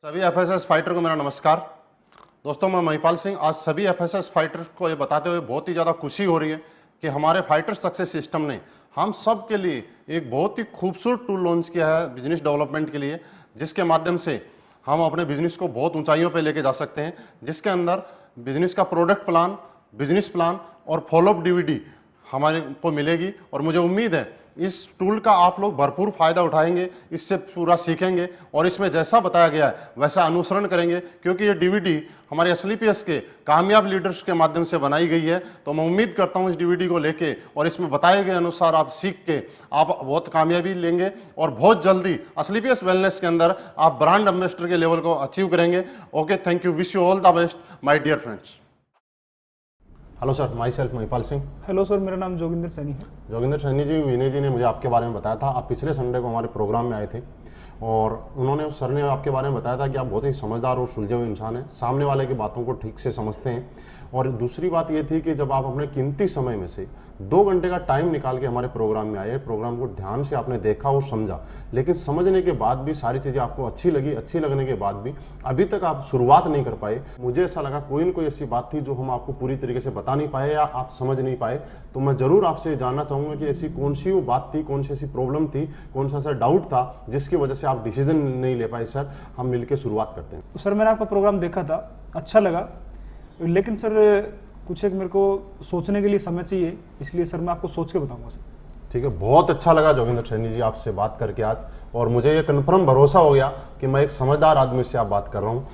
सभी FSS fighter को मेरा नमस्कार। दोस्तों, मैं महिपाल सिंह। आज सभी एफएसएस फाइटर को ये बताते हुए बहुत ही ज़्यादा खुशी हो रही है कि हमारे फाइटर सक्सेस सिस्टम ने हम सब के लिए एक बहुत ही खूबसूरत टूल लॉन्च किया है बिजनेस डेवलपमेंट के लिए, जिसके माध्यम से हम अपने बिजनेस को बहुत ऊंचाइयों पे लेके जा सकते हैं, जिसके अंदर बिजनेस का प्रोडक्ट प्लान, बिजनेस प्लान और फॉलोअप डीवीडी हमारे को मिलेगी। और मुझे उम्मीद है इस टूल का आप लोग भरपूर फायदा उठाएंगे, इससे पूरा सीखेंगे और इसमें जैसा बताया गया है वैसा अनुसरण करेंगे, क्योंकि ये डीवीडी हमारे एसएलपीएस के कामयाब लीडर्स के माध्यम से बनाई गई है। तो मैं उम्मीद करता हूँ इस डीवीडी को लेके और इसमें बताए गए अनुसार आप सीख के आप बहुत कामयाबी लेंगे और बहुत जल्दी एसएलपीएस वेलनेस के अंदर आप ब्रांड एम्बेसडर के लेवल को अचीव करेंगे। Okay, thank you, wish you all the best my dear friends. Hello sir, myself Mahipal Singh. Hello sir, मेरा नाम जोगिंदर सैनी है। जोगिंदर सैनी जी, विनय जी ने मुझे आपके बारे में बताया था। आप पिछले संडे को हमारे प्रोग्राम में आए थे और उन्होंने सर ने आपके बारे में बताया था कि आप बहुत ही समझदार और सुलझे हुए इंसान हैं, सामने वाले की बातों को ठीक से समझते हैं। और दूसरी बात ये थी कि जब आप अपने कीमती समय में से 2 घंटे का टाइम निकाल के हमारे प्रोग्राम में आए, प्रोग्राम को ध्यान से आपने देखा और समझा, लेकिन समझने के बाद भी सारी चीज़ें आपको अच्छी लगी। अच्छी लगने के बाद भी अभी तक आप शुरुआत नहीं कर पाए। मुझे ऐसा लगा कोई न कोई ऐसी बात थी जो हम आपको पूरी तरीके से बता नहीं पाए या आप समझ नहीं पाए। तो मैं ज़रूर आपसे जानना चाहूँगा कि ऐसी कौन सी वो बात थी, कौन सी ऐसी प्रॉब्लम थी, कौन सा ऐसा डाउट था जिसकी वजह से आप डिसीजन नहीं ले पाए। सर, हम मिलकर शुरुआत करते हैं। सर, मैंने आपका प्रोग्राम देखा था, अच्छा लगा, लेकिन सर कुछ एक मेरे को सोचने के लिए समय चाहिए, इसलिए सर मैं आपको सोच के बताऊंगा सर। ठीक है, बहुत अच्छा लगा जोगिंदर सैनी जी आपसे बात करके आज, और मुझे ये कन्फर्म भरोसा हो गया कि मैं एक समझदार आदमी से आप बात कर रहा हूँ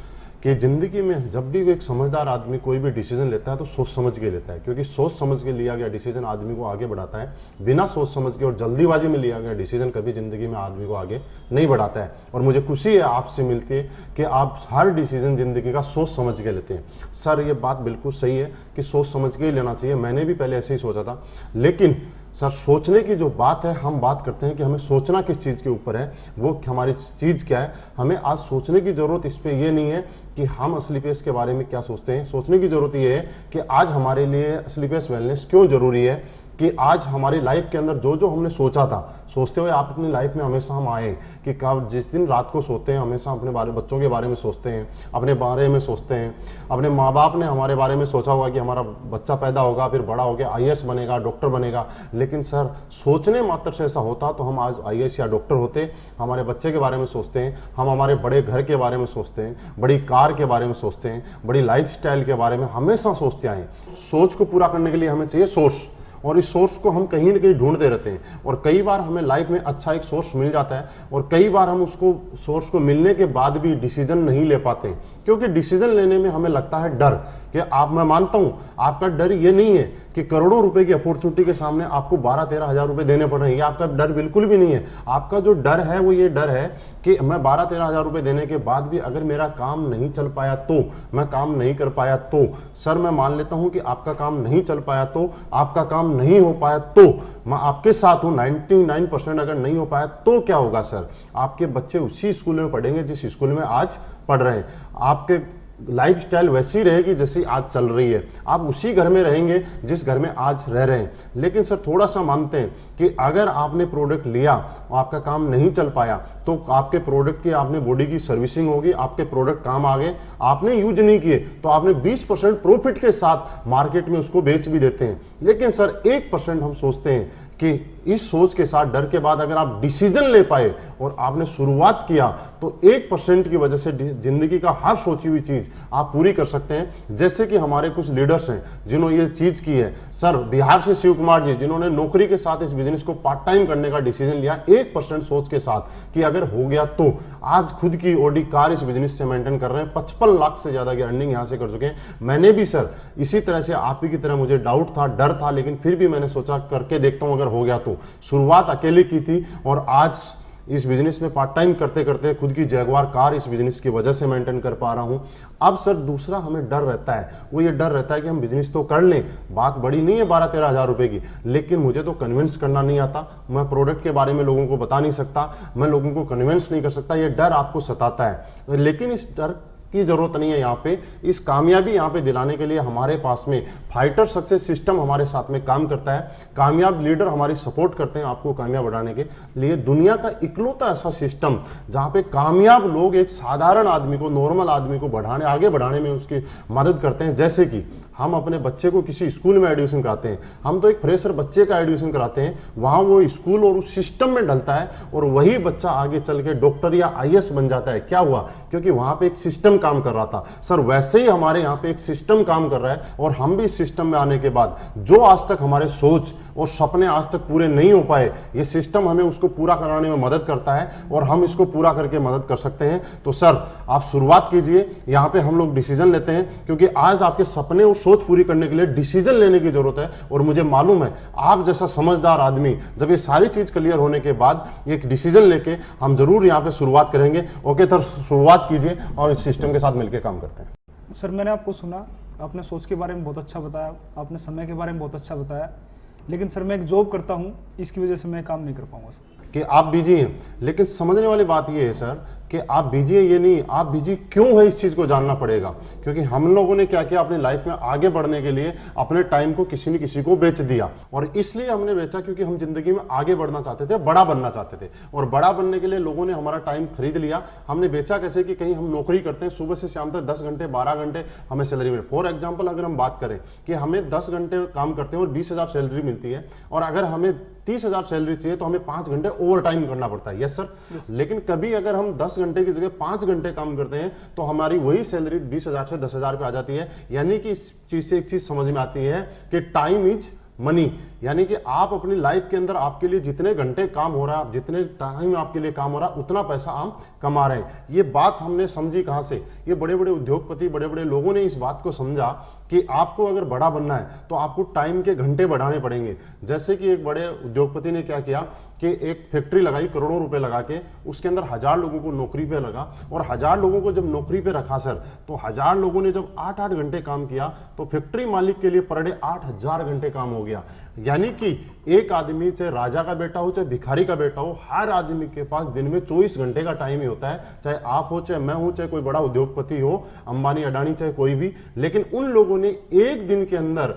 कि ज़िंदगी में जब भी एक समझदार आदमी कोई भी डिसीजन लेता है तो सोच समझ के लेता है, क्योंकि सोच समझ के लिया गया डिसीजन आदमी को आगे बढ़ाता है। बिना सोच समझ के और जल्दीबाजी में लिया गया डिसीजन कभी ज़िंदगी में आदमी को आगे नहीं बढ़ाता है। और मुझे खुशी है आपसे मिलती है कि आप हर डिसीजन ज़िंदगी का सोच समझ के लेते हैं। सर, ये बात बिल्कुल सही है कि सोच समझ के ही लेना चाहिए। मैंने भी पहले ऐसे ही सोचा था, लेकिन सर सोचने की जो बात है, हम बात करते हैं कि हमें सोचना किस चीज़ के ऊपर है, वो हमारी चीज़ क्या है। हमें आज सोचने की ज़रूरत इस पर ये नहीं है कि हम एसएलपीएस के बारे में क्या सोचते हैं। सोचने की ज़रूरत ये है कि आज हमारे लिए एसएलपीएस वेलनेस क्यों ज़रूरी है, कि आज हमारी लाइफ के अंदर जो जो हमने सोचा था, सोचते हुए आप अपनी लाइफ में हमेशा हम आए कि कब जिस दिन रात को सोते हैं हमेशा अपने बच्चों के बारे में सोचते हैं, अपने बारे में सोचते हैं। अपने माँ बाप ने हमारे बारे में सोचा होगा कि हमारा बच्चा पैदा होगा, फिर बड़ा होकर आईएएस बनेगा, डॉक्टर बनेगा, लेकिन सर सोचने मात्र से ऐसा होता तो हम आज आईएएस या डॉक्टर होते। हमारे बच्चे के बारे में सोचते हैं, हम हमारे बड़े घर के बारे में सोचते हैं, बड़ी कार के बारे में सोचते हैं, बड़ी लाइफस्टाइल के बारे में हमेशा सोचते आए। सोच को पूरा करने के लिए हमें चाहिए सोर्स, और इस सोर्स को हम कहीं ना कहीं ढूंढते रहते हैं। और कई बार हमें लाइफ में अच्छा एक सोर्स मिल जाता है और कई बार हम उसको सोर्स को मिलने के बाद भी डिसीजन नहीं ले पाते, क्योंकि डिसीजन लेने में हमें लगता है डर कि मैं मानता हूं आपका डर ये नहीं है कि करोड़ों रुपए की अपॉर्चुनिटी के सामने आपको 12-13 हज़ार रुपए देने पड़ रहे हैं। ये आपका डर बिल्कुल भी नहीं है। आपका जो डर है वो ये डर है कि मैं 12-13 हज़ार रुपए देने के बाद भी अगर मेरा काम नहीं चल पाया तो, मैं काम नहीं कर पाया तो। सर, मैं मान लेता हूं कि आपका काम नहीं चल पाया तो, आपका काम नहीं हो पाया तो, मैं आपके साथ हूं। 99% अगर नहीं हो पाया तो क्या होगा सर? आपके बच्चे उसी स्कूल में पढ़ेंगे जिस स्कूल में आज पढ़ रहे हैं। आपके लाइफस्टाइल वैसी रहेगी जैसी आज चल रही है। आप उसी घर में रहेंगे जिस घर में आज रह रहे हैं। लेकिन सर थोड़ा सा मानते हैं कि अगर आपने प्रोडक्ट लिया और आपका काम नहीं चल पाया तो आपके प्रोडक्ट की आपने बॉडी की सर्विसिंग होगी, आपके प्रोडक्ट काम आ गए, आपने यूज नहीं किए तो आपने 20% प्रॉफिट के साथ मार्केट में उसको बेच भी देते हैं। लेकिन सर 1% हम सोचते हैं कि इस सोच के साथ, डर के बाद अगर आप डिसीजन ले पाए और आपने शुरुआत किया तो 1% की वजह से जिंदगी का हर सोची हुई चीज आप पूरी कर सकते हैं। जैसे कि हमारे कुछ लीडर्स हैं जिन्होंने ये चीज की है। सर, बिहार से शिव कुमार जी, जिन्होंने नौकरी के साथ इस बिजनेस को पार्ट टाइम करने का डिसीजन लिया 1% सोच के साथ कि अगर हो गया तो, आज खुद की ऑडी कार इस बिजनेस से मेंटेन कर रहे हैं। 55 लाख से ज्यादा की अर्निंग यहां से कर चुके हैं। मैंने भी सर इसी तरह से आप ही की तरह मुझे डाउट था, डर था, लेकिन फिर भी मैंने सोचा करके देखता हूं अगर हो गया तो। शुरुआत अकेले की थी और आज इस बिजनेस में पार्ट टाइम करते करते खुद की जैगवार कार इस बिजनेस की वजह से मेंटेन कर पा रहा हूं। अब सर दूसरा हमें डर रहता है, वो ये डर रहता है कि हम बिजनेस तो कर लें, बात बड़ी नहीं है 12-13 हज़ार रुपए की, लेकिन मुझे तो कन्विंस करना नहीं आता। मैं प्रोडक्ट के बारे में लोगों को बता नहीं सकता, मैं लोगों को कन्विंस नहीं कर सकता। ये डर आपको सताता है। लेकिन इस डर की जरूरत नहीं है। यहाँ पे इस कामयाबी यहाँ पे दिलाने के लिए हमारे पास में फाइटर सक्सेस सिस्टम हमारे साथ में काम करता है। कामयाब लीडर हमारी सपोर्ट करते हैं आपको कामयाब बनाने के लिए। दुनिया का इकलौता ऐसा सिस्टम जहाँ पे कामयाब लोग एक साधारण आदमी को, नॉर्मल आदमी को आगे बढ़ाने में उसकी मदद करते हैं। जैसे कि हम अपने बच्चे को किसी स्कूल में एडमिशन कराते हैं, हम तो एक फ्रेशर बच्चे का एडमिशन कराते हैं, वहां वो स्कूल और उस सिस्टम में ढलता है और वही बच्चा आगे चल के डॉक्टर या आईएएस बन जाता है। क्या हुआ? क्योंकि वहां पे एक सिस्टम काम कर रहा था। सर वैसे ही हमारे यहाँ पे एक सिस्टम काम कर रहा है और हम भी इस सिस्टम में आने के बाद जो आज तक हमारे सोच और सपने आज तक पूरे नहीं हो पाए, ये सिस्टम हमें उसको पूरा कराने में मदद करता है और हम इसको पूरा करके मदद कर सकते हैं। तो सर आप शुरुआत कीजिए। यहाँ पे हम लोग डिसीजन लेते हैं क्योंकि आज आपके सपने और सोच पूरी करने के लिए डिसीजन लेने की जरूरत है। और मुझे मालूम है आप जैसा समझदार आदमी जब ये सारी चीज क्लियर होने के बाद एक डिसीजन लेके हम जरूर यहाँ पे शुरुआत करेंगे। ओके सर, शुरुआत कीजिए और इस सिस्टम के साथ मिलकर काम करते हैं। सर मैंने आपको सुना, आपने सोच के बारे में बहुत अच्छा बताया, आपने समय के बारे में बहुत अच्छा बताया, लेकिन सर मैं एक जॉब करता हूँ, इसकी वजह से मैं काम नहीं कर पाऊंगा सर। कि आप बिजी हैं, लेकिन समझने वाली बात ये है सर कि आप बिजी हैं ये नहीं, आप बिजी क्यों है इस चीज को जानना पड़ेगा। क्योंकि हम लोगों ने क्या किया, अपनी लाइफ में आगे बढ़ने के लिए अपने टाइम को किसी न किसी को बेच दिया। और इसलिए हमने बेचा क्योंकि हम जिंदगी में आगे बढ़ना चाहते थे, बड़ा बनना चाहते थे। और बड़ा बनने के लिए लोगों ने हमारा टाइम खरीद लिया। हमने बेचा कैसे कि कहीं हम नौकरी करते हैं, सुबह से शाम तक 10 घंटे 12 घंटे हमें सैलरी मिले। फॉर एग्जाम्पल अगर हम बात करें कि हमें 10 घंटे काम करते हैं और 20,000 सैलरी मिलती है, और अगर हमें 30,000 सैलरी चाहिए तो हमें 5 घंटे ओवर टाइम करना पड़ता है। Yes sir. लेकिन कभी अगर हम 10 घंटे की जगह 5 घंटे काम करते हैं तो हमारी वही सैलरी 20,000 से 10,000 पे आ जाती है। यानी कि इस चीज से एक चीज समझ में आती है कि टाइम इज मनी। यानी कि आप अपनी लाइफ के अंदर आपके लिए जितने घंटे काम हो रहा है, जितने टाइम आपके लिए काम हो रहा है, उतना पैसा आप कमा रहे हैं। ये बात हमने समझी कहां से? ये बड़े बड़े उद्योगपति, बड़े बड़े लोगों ने इस बात को समझा कि आपको अगर बड़ा बनना है तो आपको टाइम के घंटे बढ़ाने पड़ेंगे। जैसे कि एक बड़े उद्योगपति ने क्या किया कि एक फैक्ट्री लगाई, करोड़ों रुपए लगा के, उसके अंदर 1000 लोगों को नौकरी पे लगा। और 1000 लोगों को जब नौकरी पे रखा सर, तो 1000 लोगों ने जब 8-8 घंटे काम किया तो फैक्ट्री मालिक के लिए पर डे 8000 घंटे काम हो गया। यानी कि एक आदमी, चाहे राजा का बेटा हो चाहे भिखारी का बेटा हो, हर आदमी के पास दिन में 24 घंटे का टाइम ही होता है। चाहे आप हो, चाहे मैं हूं, चाहे कोई बड़ा उद्योगपति हो, अंबानी अडानी, चाहे कोई भी। लेकिन उन लोगों ने एक दिन के अंदर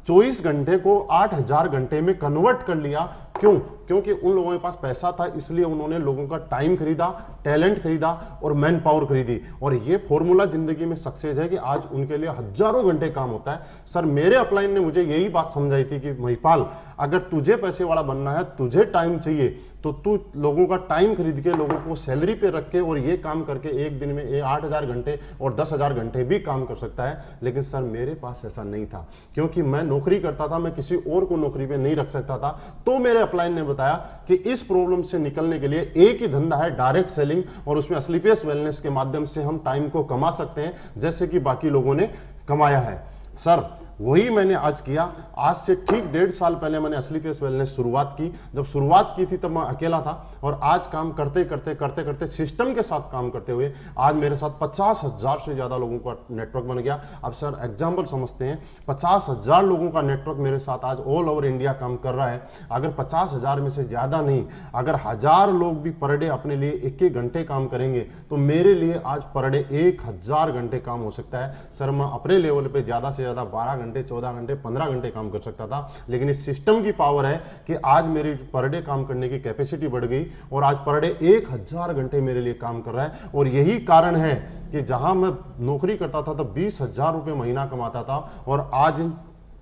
24 घंटे को 8000 घंटे में कन्वर्ट कर लिया। क्यों? क्योंकि उन लोगों के पास पैसा था, इसलिए उन्होंने लोगों का टाइम खरीदा, टैलेंट खरीदा और मैन पावर खरीदी। और ये फॉर्मूला जिंदगी में सक्सेस है कि आज उनके लिए हजारों घंटे काम होता है। सर मेरे अपलाइन ने मुझे यही बात समझाई थी कि महिपाल, अगर तुझे पैसे वाला बनना है, तुझे टाइम चाहिए, तो तू लोगों का टाइम खरीद के, लोगों को सैलरी पे रख के और ये काम करके एक दिन में 8000 घंटे और 10,000 घंटे भी काम कर सकता है। लेकिन सर मेरे पास ऐसा नहीं था, क्योंकि मैं नौकरी करता था, मैं किसी और को नौकरी पे नहीं रख सकता था। तो मेरे अपलाइन ने बताया कि इस प्रॉब्लम से निकलने के लिए एक ही धंधा है, डायरेक्ट सेलिंग, और उसमें स्लीपियस वेलनेस के माध्यम से हम टाइम को कमा सकते हैं जैसे कि बाकी लोगों ने कमाया है। सर वही मैंने आज किया। आज से ठीक 1.5 साल पहले मैंने स्लीपियस वेलनेस शुरुआत की। जब शुरुआत की थी तब मैं अकेला था, और आज काम करते करते करते करते सिस्टम के साथ काम करते हुए आज मेरे साथ 50,000 से ज्यादा लोगों का नेटवर्क बन गया। अब सर एग्जाम्पल समझते हैं, 50,000 लोगों का नेटवर्क मेरे साथ आज ऑल ओवर इंडिया काम कर रहा है। अगर 50,000 में से ज्यादा नहीं, अगर 1000 लोग भी पर डे अपने लिए 1-1 घंटे काम करेंगे तो मेरे लिए आज पर डे 1000 घंटे काम हो सकता है। सर मैं अपने लेवल पे ज्यादा से ज्यादा 12 घंटे, 14 घंटे, 15 घंटे काम कर सकता था। लेकिन इस सिस्टम की पावर है कि आज मेरी पर डे काम करने की कैपेसिटी बढ़ गई और आज पर डे 1000 घंटे मेरे लिए काम कर रहा है। और यही कारण है कि जहां मैं नौकरी करता था तब 20,000 रुपए महीना कमाता था, और आज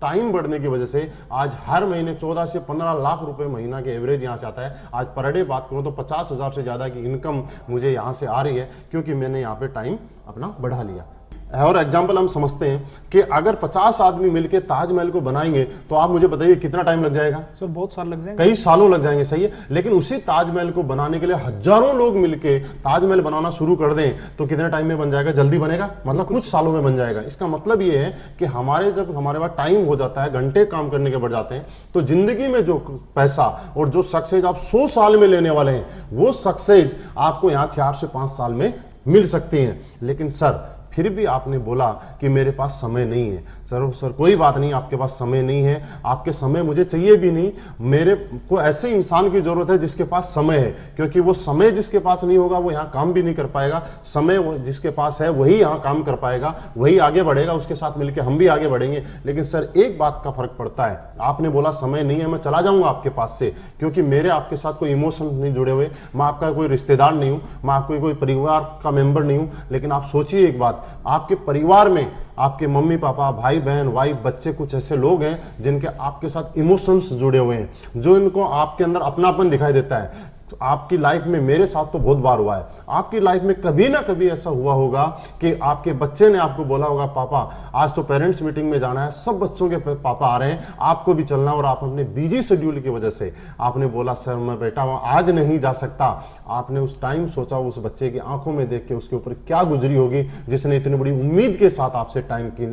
टाइम बढ़ने की वजह से आज हर महीने 14 से 15 लाख रुपए महीना के एवरेज यहां से आता है। आज पर डे बात करूं तो 50,000 से ज्यादा की इनकम मुझे यहां से आ रही है, क्योंकि मैंने यहां पे टाइम अपना बढ़ा लिया। और एग्जाम्पल हम समझते हैं कि अगर 50 आदमी मिलकर ताजमहल को बनाएंगे तो आप मुझे बताइए कितना टाइम लग जाएगा? सर बहुत साल लग जाएंगे, कई सालों लग जाएंगे, सही है। लेकिन उसी ताजमहल को बनाने के लिए हजारों लोग मिलकर ताजमहल बनाना शुरू कर दें तो कितने टाइम में बन जाएगा? जल्दी बनेगा, मतलब कुछ सालों में बन जाएगा। इसका मतलब ये है कि जब हमारे पास टाइम हो जाता है, घंटे काम करने के बढ़ जाते हैं, तो जिंदगी में जो पैसा और जो सक्सेस आप 100 साल में लेने वाले हैं, वो सक्सेस आपको यहाँ 4 से 5 साल में मिल सकती हैं। लेकिन सर फिर भी आपने बोला कि मेरे पास समय नहीं है। सर कोई बात नहीं, आपके पास समय नहीं है, आपके समय मुझे चाहिए भी नहीं। मेरे को ऐसे इंसान की जरूरत है जिसके पास समय है, क्योंकि वो समय जिसके पास नहीं होगा वो यहाँ काम भी नहीं कर पाएगा। समय जिसके पास है वही यहाँ काम कर पाएगा, वही आगे बढ़ेगा, उसके साथ मिलकर हम भी आगे बढ़ेंगे। लेकिन सर एक बात का फर्क पड़ता है, आपने बोला समय नहीं है, मैं चला जाऊंगा आपके पास से, क्योंकि मेरे आपके साथ कोई इमोशन नहीं जुड़े हुए, मैं आपका कोई रिश्तेदार नहीं हूं, मैं आपको कोई परिवार का मेंबर नहीं हूं। लेकिन आप सोचिए एक बात, आपके परिवार में आपके मम्मी पापा, भाई बहन, वाइफ, बच्चे, कुछ ऐसे लोग हैं जिनके आपके साथ इमोशंस जुड़े हुए हैं, जो इनको आपके अंदर अपनापन दिखाई देता है। तो आपकी लाइफ में, मेरे साथ तो बहुत बार हुआ है, आपकी लाइफ में कभी ना कभी ऐसा हुआ होगा कि आपके बच्चे ने आपको बोला होगा, पापा आज तो पेरेंट्स मीटिंग में जाना है, सब बच्चों के पापा आ रहे हैं, आपको भी चलना, और आप अपने बिजी शेड्यूल की वजह से आपने बोला सर मैं बेटा वहां आज नहीं जा सकता। आपने उस टाइम सोचा उस बच्चे की आंखों में देख के उसके ऊपर क्या गुजरी होगी जिसने इतनी बड़ी उम्मीद के साथ आपसे टाइम की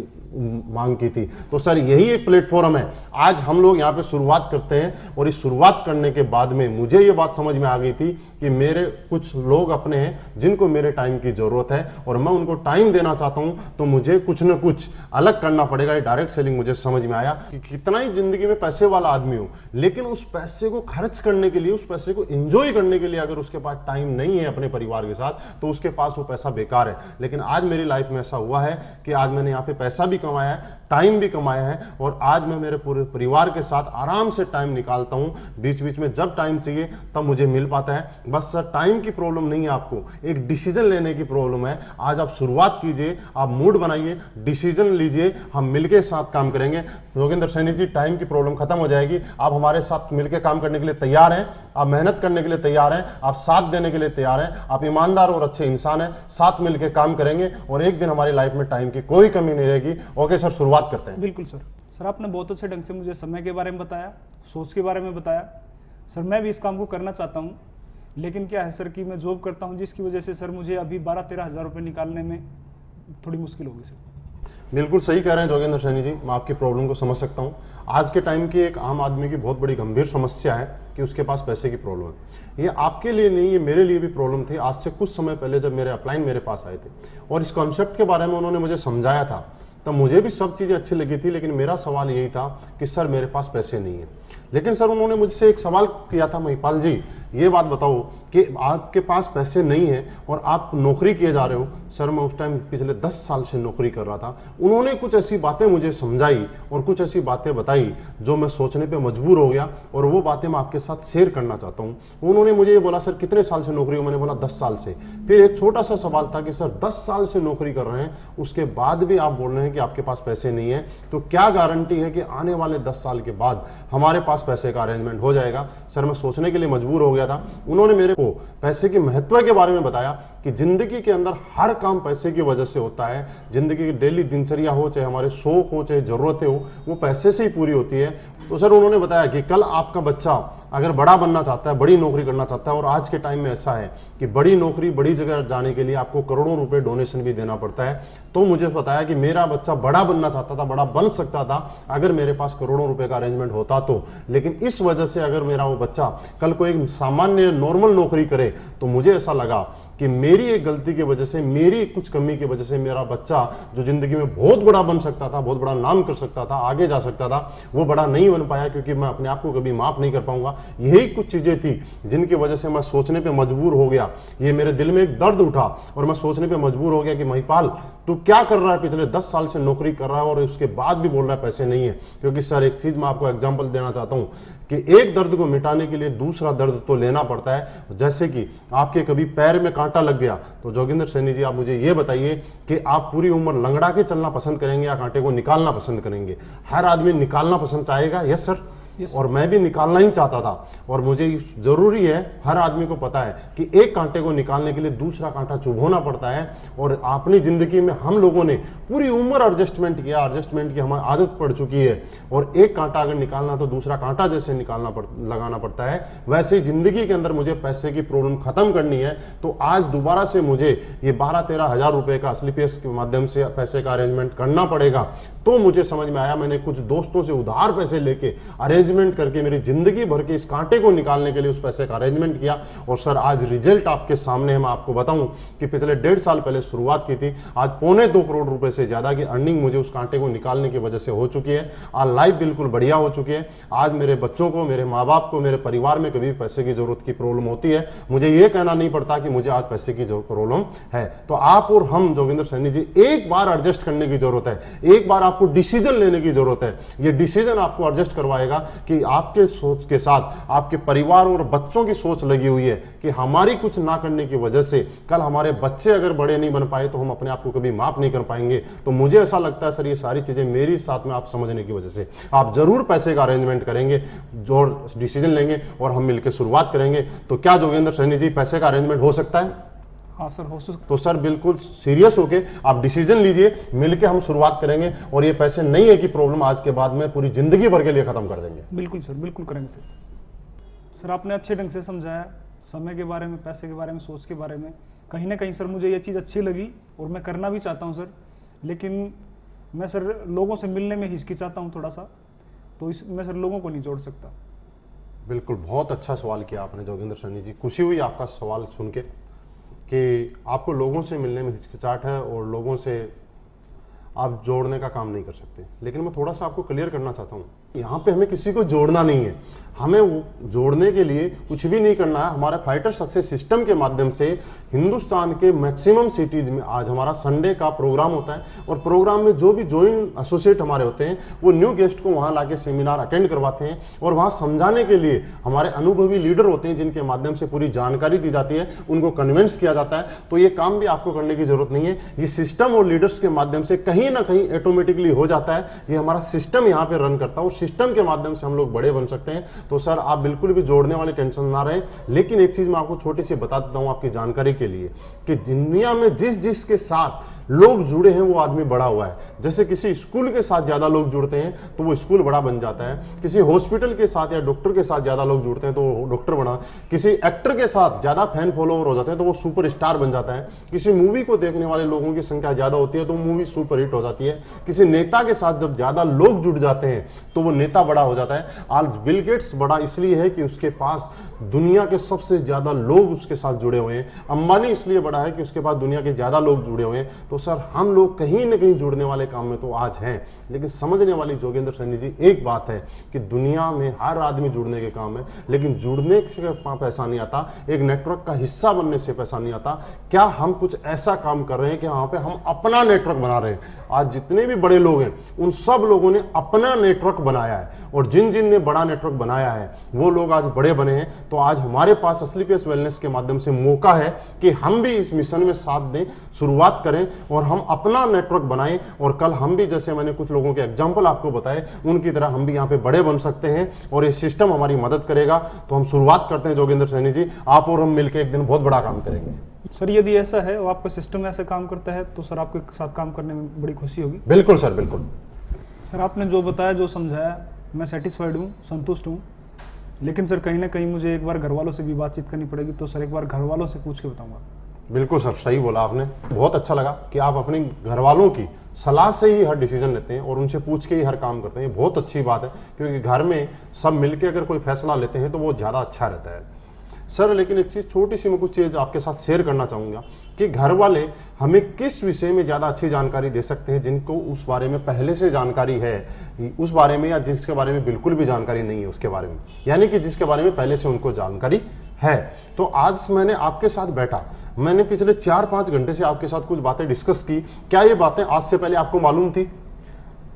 मांग की थी। तो सर यही एक प्लेटफॉर्म है, आज हम लोग यहाँ पे शुरुआत करते हैं, और इस शुरुआत करने के बाद में मुझे ये बात समझ में आ गई थी कि मेरे कुछ लोग अपने हैं जिनको मेरे टाइम की जरूरत है, और मैं उनको टाइम देना चाहता हूं, तो मुझे कुछ न कुछ अलग करना पड़ेगा। ये डायरेक्ट सेलिंग मुझे समझ में आया कि कितना ही जिंदगी में पैसे वाला आदमी हो, लेकिन उस पैसे को खर्च करने के लिए, उस पैसे को एंजॉय करने के लिए अगर उसके पास टाइम नहीं है अपने परिवार के साथ, तो उसके पास वो पैसा बेकार है। लेकिन आज मेरी लाइफ में ऐसा हुआ है कि आज मैंने यहाँ पे पैसा भी कमाया है, टाइम भी कमाया है, और आज मैं मेरे पूरे परिवार के साथ आराम से टाइम निकालता हूं। बीच बीच में जब टाइम चाहिए तब मुझे मिल पाता है। बस सर टाइम की प्रॉब्लम नहीं है, आपको एक डिसीजन लेने की प्रॉब्लम है। आज आप शुरुआत कीजिए, आप मूड बनाइए, डिसीजन लीजिए, हम मिलके साथ काम करेंगे। योगेंद्र सैनी जी, टाइम की प्रॉब्लम खत्म हो जाएगी। आप हमारे साथ मिलकर काम करने के लिए तैयार हैं, आप मेहनत करने के लिए तैयार हैं, आप साथ देने के लिए तैयार हैं, आप ईमानदार और अच्छे इंसान हैं, साथ मिलकर काम करेंगे और एक दिन हमारी लाइफ में टाइम की कोई कमी नहीं रहेगी। ओके सर, शुरुआत करते हैं। बिल्कुल सर। सर आपने बहुत अच्छे ढंग से मुझे समय के बारे में बताया, सोच के बारे में बताया। सर मैं भी इस काम को करना चाहता हूँ, लेकिन क्या है सर कि मैं जॉब करता हूँ, जिसकी वजह से सर मुझे अभी 12-13 हज़ार रुपये निकालने में थोड़ी मुश्किल होगी सर। बिल्कुल सही कह रहे हैं जोगेंद्र सैनी जी, मैं आपकी प्रॉब्लम को समझ सकता हूँ। आज के टाइम की एक आम आदमी की बहुत बड़ी गंभीर समस्या है कि उसके पास पैसे की प्रॉब्लम है। ये आपके लिए नहीं, ये मेरे लिए भी प्रॉब्लम थी। आज से कुछ समय पहले जब मेरे अपलाइन मेरे पास आए थे और इस कॉन्सेप्ट के बारे में उन्होंने मुझे समझाया था, तब मुझे भी सब चीज़ें अच्छी लगी थी, लेकिन मेरा सवाल यही था कि सर मेरे पास पैसे नहीं है। लेकिन सर उन्होंने मुझसे एक सवाल किया था, महिपाल जी ये बात बताओ कि आपके पास पैसे नहीं है और आप नौकरी किए जा रहे हो। सर मैं उस टाइम पिछले 10 साल से नौकरी कर रहा था। उन्होंने कुछ ऐसी बातें मुझे समझाई और कुछ ऐसी बातें बताई जो मैं सोचने पे मजबूर हो गया, और वो बातें मैं आपके साथ शेयर करना चाहता हूँ। उन्होंने मुझे ये बोला, सर कितने साल से नौकरी हो? मैंने बोला 10 साल से। फिर एक छोटा सा सवाल था कि सर 10 साल से नौकरी कर रहे हैं, उसके बाद भी आप बोल रहे हैं कि आपके पास पैसे नहीं है, तो क्या गारंटी है कि आने वाले 10 साल के बाद हमारे पास पैसे का अरेंजमेंट हो जाएगा? सर मैं सोचने के लिए मजबूर हो गया था। उन्होंने मेरे को पैसे के महत्व के बारे में बताया कि जिंदगी के अंदर हर काम पैसे की वजह से होता है। जिंदगी की डेली दिनचर्या हो, चाहे हमारे शौक हो, चाहे जरूरतें हो, वो पैसे से ही पूरी होती है। तो सर उन्होंने बताया कि कल आपका बच्चा अगर बड़ा बनना चाहता है, बड़ी नौकरी करना चाहता है, और आज के टाइम में ऐसा है कि बड़ी नौकरी, बड़ी जगह जाने के लिए आपको करोड़ों रुपए डोनेशन भी देना पड़ता है। तो मुझे बताया कि मेरा बच्चा बड़ा बनना चाहता था, बड़ा बन सकता था अगर मेरे पास करोड़ों रुपए का अरेंजमेंट होता तो। लेकिन इस वजह से अगर मेरा वो बच्चा कल को एक सामान्य नॉर्मल नौकरी करे, तो मुझे ऐसा लगा कि मेरी एक गलती की वजह से, मेरी कुछ कमी की वजह से मेरा बच्चा जो जिंदगी में बहुत बड़ा बन सकता था, बहुत बड़ा नाम कर सकता था, आगे जा सकता था, वो बड़ा नहीं बन पाया, क्योंकि मैं अपने आप को कभी माफ नहीं कर पाऊंगा। यही कुछ चीजें थी जिनकी वजह से मैं सोचने पे मजबूर हो गया। ये मेरे दिल में एक दर्द उठा और मैं सोचने पे मजबूर हो गया कि महिपाल तू क्या कर रहा है, पिछले 10 साल से नौकरी कर रहा है और उसके बाद भी बोल रहा है पैसे नहीं है। क्योंकि सर एक चीज मैं आपको एग्जांपल देना चाहता हूं कि एक दर्द को मिटाने के लिए दूसरा दर्द तो लेना पड़ता है। जैसे कि आपके कभी पैर में कांटा लग गया, तो जोगिंदर सैनी जी आप मुझे ये बताइए कि आप पूरी उम्र लंगड़ा के चलना पसंद करेंगे या कांटे को निकालना पसंद करेंगे? हर आदमी निकालना पसंद चाहेगा। यस सर, और मैं भी निकालना ही चाहता था। और मुझे जरूरी है, हर आदमी को पता है कि एक कांटे को निकालने के लिए दूसरा कांटा चुभोना पड़ता है। और अपनी जिंदगी में हम लोगों ने पूरी उम्र एडजस्टमेंट किया, एडजस्टमेंट की हमारी आदत पड़ चुकी है। और एक कांटा अगर निकालना तो दूसरा कांटा जैसे लगाना पड़ता है, वैसे ही जिंदगी के अंदर मुझे पैसे की प्रॉब्लम खत्म करनी है। तो आज दोबारा से मुझे ये 12-13 हज़ार रुपए का स्लीपियस के माध्यम से पैसे का अरेंजमेंट करना पड़ेगा। तो मुझे समझ में आया, मैंने कुछ दोस्तों से उधार पैसे लेके अरेंजमेंट करके मेरी जिंदगी भर के इस कांटे को निकालने के लिए उस पैसे का अरेंजमेंट किया। और सर आज रिजल्ट आपके सामने है। मैं आपको बताऊं कि पिछले 1.5 साल पहले शुरुआत की थी, आज 2.25 करोड़ रुपए से ज्यादा की अर्निंग मुझे उस कांटे को निकालने की वजह से हो चुकी है। आज लाइफ बिल्कुल बढ़िया हो चुकी है। आज मेरे बच्चों को, मेरे माँ बाप को, मेरे परिवार में कभी पैसे की जरूरत की प्रॉब्लम होती है, मुझे ये कहना नहीं पड़ता कि मुझे आज पैसे की जो प्रॉब्लम है। तो आप और हम जोगिंदर सैनी जी एक बार एडजस्ट करने की जरूरत है, एक बार आपको डिसीजन लेने की जरूरत है। ये डिसीजन आपको एडजस्ट करवाएगा कि आपके सोच के साथ आपके परिवार और बच्चों की सोच लगी हुई है कि हमारी कुछ ना करने की वजह से कल हमारे बच्चे अगर बड़े नहीं बन पाए तो हम अपने आप को कभी माफ नहीं कर पाएंगे। तो मुझे ऐसा लगता है सर ये सारी चीजें मेरी साथ में आप समझने की वजह से आप जरूर पैसे का अरेंजमेंट करेंगे, जो डिसीजन लेंगे और हम मिलकर शुरुआत करेंगे। तो क्या जोगिंदर सैनी जी पैसे का अरेंजमेंट हो सकता है? हाँ सर, हो सकता। तो सर बिल्कुल सीरियस होके आप डिसीजन लीजिए, मिलके हम शुरुआत करेंगे। और ये पैसे नहीं है कि प्रॉब्लम आज के बाद में पूरी जिंदगी भर के लिए खत्म कर देंगे। बिल्कुल सर, बिल्कुल करेंगे सर। सर आपने अच्छे ढंग से समझाया, समय के बारे में, पैसे के बारे में, सोच के बारे में। कहीं ना कहीं सर मुझे ये चीज़ अच्छी लगी और मैं करना भी चाहता हूँ सर, लेकिन मैं सर लोगों से मिलने में हिचकिचाता हूँ थोड़ा सा, तो मैं सर लोगों को नहीं जोड़ सकता। बिल्कुल, बहुत अच्छा सवाल किया आपने जोगिंदर सैनी जी। खुशी हुई आपका सवाल सुन के कि आपको लोगों से मिलने में हिचकिचाहट है और लोगों से आप जोड़ने का काम नहीं कर सकते। लेकिन मैं थोड़ा सा आपको क्लियर करना चाहता हूँ, यहाँ पे हमें किसी को जोड़ना नहीं है, हमें वो जोड़ने के लिए कुछ भी नहीं करना है। हमारे फाइटर सक्सेस सिस्टम के माध्यम से हिंदुस्तान के मैक्सिमम सिटीज में आज हमारा संडे का प्रोग्राम होता है और प्रोग्राम में जो भी ज्वाइन एसोसिएट हमारे होते हैं वो न्यू गेस्ट को वहाँ लाके सेमिनार अटेंड करवाते हैं और वहाँ समझाने के लिए हमारे अनुभवी लीडर होते हैं जिनके माध्यम से पूरी जानकारी दी जाती है, उनको कन्विंस किया जाता है। तो ये काम भी आपको करने की जरूरत नहीं है, ये सिस्टम और लीडर्स के माध्यम से कहीं ना कहीं ऑटोमेटिकली हो जाता है। ये हमारा सिस्टम यहाँ पे रन करता है और सिस्टम के माध्यम से हम लोग बड़े बन सकते हैं। तो सर आप बिल्कुल भी जोड़ने वाली टेंशन ना रहे। लेकिन एक चीज मैं आपको छोटी सी बता देता हूं आपकी जानकारी के लिए कि दुनिया में जिस के साथ लोग जुड़े हैं वो आदमी बड़ा हुआ है। जैसे किसी स्कूल के साथ ज्यादा लोग जुड़ते हैं तो वो स्कूल बड़ा बन जाता है, किसी हॉस्पिटल के साथ या डॉक्टर के साथ ज्यादा लोग जुड़ते हैं तो वो डॉक्टर बना, किसी एक्टर के साथ ज्यादा फैन फॉलोवर हो जाते हैं तो वो सुपर स्टार बन जाता है, किसी मूवी को देखने वाले लोगों की संख्या ज्यादा होती है तो मूवी सुपर हिट हो जाती है, किसी नेता के साथ जब ज्यादा लोग जुड़ जाते हैं तो वो नेता बड़ा हो जाता है। आज बिल गेट्स बड़ा इसलिए है कि उसके पास दुनिया के सबसे ज्यादा लोग उसके साथ जुड़े हुए हैं। अंबानी इसलिए बड़ा है कि उसके पास दुनिया के ज्यादा लोग जुड़े हुए हैं। तो सर हम लोग कहीं ना कहीं जुड़ने वाले काम में तो आज हैं, लेकिन समझने वाली जोगिंदर सैनी जी एक बात है कि दुनिया में हर आदमी जुड़ने के काम है, लेकिन जुड़ने से पैसा नहीं आता, एक नेटवर्क का हिस्सा बनने से पैसा नहीं आता। क्या हम कुछ ऐसा काम कर रहे हैं कि वहां पे हम अपना नेटवर्क बना रहे हैं? आज जितने भी बड़े लोग हैं उन सब लोगों ने अपना नेटवर्क बनाया है और जिन जिन ने बड़ा नेटवर्क बनाया है वो लोग आज बड़े बने हैं। तो आज हमारे पास असली पेस वेलनेस के माध्यम से मौका है कि हम भी इस मिशन में साथ दें, शुरुआत करें और हम अपना नेटवर्क बनाएं और कल हम भी, जैसे मैंने कुछ लोगों के एग्जांपल आपको बताए, उनकी तरह हम भी यहाँ पे बड़े बन सकते हैं और ये सिस्टम हमारी मदद करेगा। तो हम शुरुआत करते हैं जोगिंदर सैनी जी, आप और हम मिलकर एक दिन बहुत बड़ा काम करेंगे। सर यदि ऐसा है और आपका सिस्टम ऐसे काम करता है तो सर आपके साथ काम करने में बड़ी खुशी होगी। बिल्कुल सर, बिल्कुल सर। आपने जो बताया, जो समझाया, मैं सेटिस्फाइड हूँ, संतुष्ट हूँ। लेकिन सर कहीं ना कहीं मुझे एक बार घर वालों से भी बातचीत करनी पड़ेगी, तो सर एक बार घर वालों से पूछ के बताऊंगा। बिल्कुल सर, सही बोला आपने। बहुत अच्छा लगा कि आप अपने घर वालों की सलाह से ही हर डिसीजन लेते हैं और उनसे पूछ के ही हर काम करते हैं। बहुत अच्छी बात है, क्योंकि घर में सब मिलके अगर कोई फैसला लेते हैं तो वो ज़्यादा अच्छा रहता है सर। लेकिन एक चीज़, छोटी सी मैं कुछ चीज़ आपके साथ शेयर करना चाहूँगा कि घर वाले हमें किस विषय में ज़्यादा अच्छी जानकारी दे सकते हैं, जिनको उस बारे में पहले से जानकारी है उस बारे में, या जिसके बारे में बिल्कुल भी जानकारी नहीं है उसके बारे में, यानी कि जिसके बारे में पहले से उनको जानकारी है। तो आज मैंने आपके साथ बैठा, मैंने पिछले 4-5 घंटे से आपके साथ कुछ बातें डिस्कस की। क्या ये बातें आज से पहले आपको मालूम थी?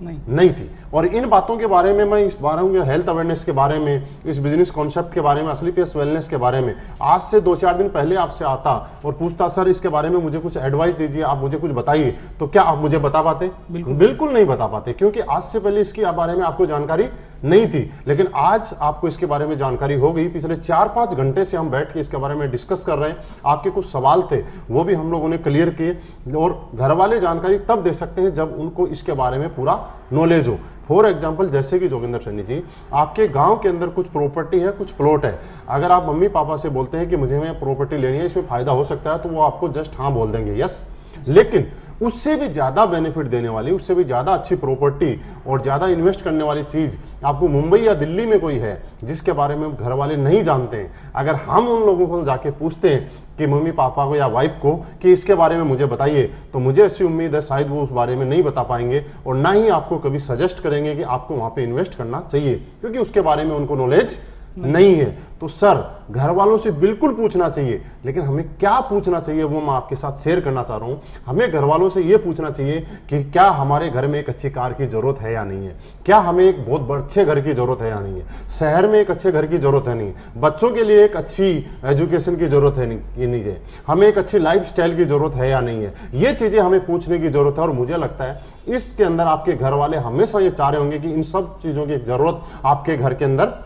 नहीं थी। और इन बातों के बारे में, मैं इस बारे में हेल्थ अवेयरनेस के बारे में, इस बिजनेस कॉन्सेप्ट के बारे में, असली पेस वेलनेस के बारे में आज से 2-4 दिन पहले आपसे आता और पूछता सर इसके बारे में मुझे कुछ एडवाइस दीजिए, आप मुझे कुछ बताइए, तो क्या आप मुझे बता पाते? बिल्कुल नहीं बता पाते, क्योंकि आज से पहले इसके बारे में आपको जानकारी नहीं थी। लेकिन आज आपको इसके बारे में जानकारी हो गई। पिछले 4-5 घंटे से हम बैठ के इसके बारे में डिस्कस कर रहे हैं। आपके कुछ सवाल थे वो भी हम लोगों ने क्लियर किए। और घर वाले जानकारी तब दे सकते हैं जब उनको इसके बारे में पूरा नॉलेज हो। फॉर एग्जाम्पल, जैसे कि जोगिंदर सैनी जी, आपके गांव के अंदर कुछ प्रॉपर्टी है, कुछ प्लॉट है, अगर आप मम्मी पापा से बोलते हैं कि मुझे प्रॉपर्टी लेनी है, इसमें फायदा हो सकता है, तो वो आपको जस्ट हाँ बोल देंगे, यस। लेकिन उससे भी ज़्यादा बेनिफिट देने वाली, उससे भी ज़्यादा अच्छी प्रॉपर्टी और ज़्यादा इन्वेस्ट करने वाली चीज़ आपको मुंबई या दिल्ली में कोई है जिसके बारे में घर वाले नहीं जानते हैं, अगर हम उन लोगों को जाके पूछते हैं कि मम्मी पापा को या वाइफ को कि इसके बारे में मुझे बताइए, तो मुझे ऐसी उम्मीद है शायद वो उस बारे में नहीं बता पाएंगे और ना ही आपको कभी सजेस्ट करेंगे कि आपको वहाँ पे इन्वेस्ट करना चाहिए, क्योंकि उसके बारे में उनको नॉलेज नहीं है। तो सर घर वालों से बिल्कुल पूछना चाहिए, लेकिन हमें क्या पूछना चाहिए वो मैं आपके साथ शेयर करना चाह रहा हूं। हमें घर वालों से ये पूछना चाहिए कि क्या हमारे घर में एक अच्छी कार की जरूरत है या नहीं है, क्या हमें एक बहुत अच्छे घर की जरूरत है या नहीं है, शहर में एक अच्छे घर की जरूरत है नहीं, बच्चों के लिए एक अच्छी एजुकेशन की जरूरत है नहीं है, हमें एक अच्छी लाइफ स्टाइल की जरूरत है या नहीं है। ये चीजें हमें पूछने की जरूरत है और मुझे लगता है इसके अंदर आपके घर वाले हमेशा ये चाह रहे होंगे कि इन सब चीजों की जरूरत आपके घर के अंदर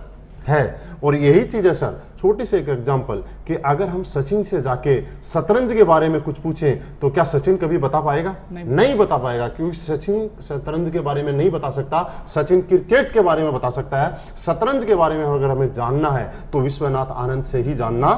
है। और यही चीज है सर, छोटी सी एक एग्जांपल कि अगर हम सचिन से जाके शतरंज के बारे में कुछ पूछें तो क्या सचिन कभी बता पाएगा? नहीं बता पाएगा, क्योंकि सचिन शतरंज के बारे में नहीं बता सकता, सचिन क्रिकेट के बारे में बता सकता है। शतरंज के बारे में अगर हमें जानना है तो विश्वनाथ आनंद से ही जानना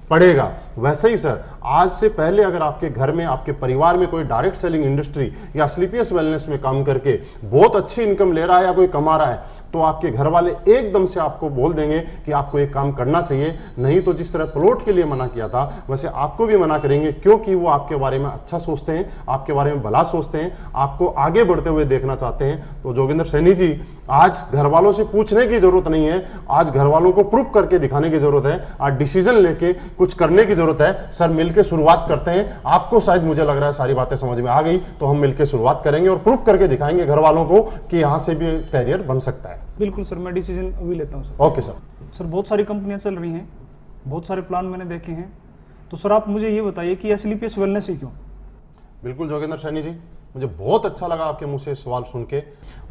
पड़ेगा। वैसे ही सर, आज से पहले अगर आपके घर में, आपके परिवार में कोई डायरेक्ट सेलिंग इंडस्ट्री या स्लीपियस वेलनेस में काम करके बहुत अच्छी इनकम ले रहा है या कोई कमा रहा है, तो आपके घर वाले एकदम से आपको बोल देंगे कि आपको एक काम करना चाहिए। नहीं तो जिस तरह प्लॉट के लिए मना किया था वैसे आपको भी मना करेंगे, क्योंकि वो आपके बारे में अच्छा सोचते हैं, आपके बारे में भला सोचते हैं, आपको आगे बढ़ते हुए देखना चाहते हैं। तो जोगिंदर सैनी जी, आज घर वालों से पूछने की जरूरत नहीं है, आज घर वालों को प्रूफ करके दिखाने की जरूरत है, आज डिसीजन लेके कुछ करने की जरूरत है। सर मिलकर शुरुआत करते हैं। आपको शायद मुझे लग रहा है सारी बातें समझ में आ गई, तो हम मिलकर शुरुआत करेंगे और प्रूफ करके दिखाएंगे घर वालों को कि यहां से भी कैरियर बन सकता है। बिल्कुल सर, मैं डिसीजन अभी लेता हूँ सर। Okay sir. सर बहुत सारी कंपनियां चल रही हैं, बहुत सारे प्लान मैंने देखे हैं, तो सर आप मुझे ये बताइए कि स्लीपियस वेलनेस ही क्यों? बिल्कुल जोगिंदर सैनी जी, मुझे बहुत अच्छा लगा आपके मुंह से सवाल सुन के,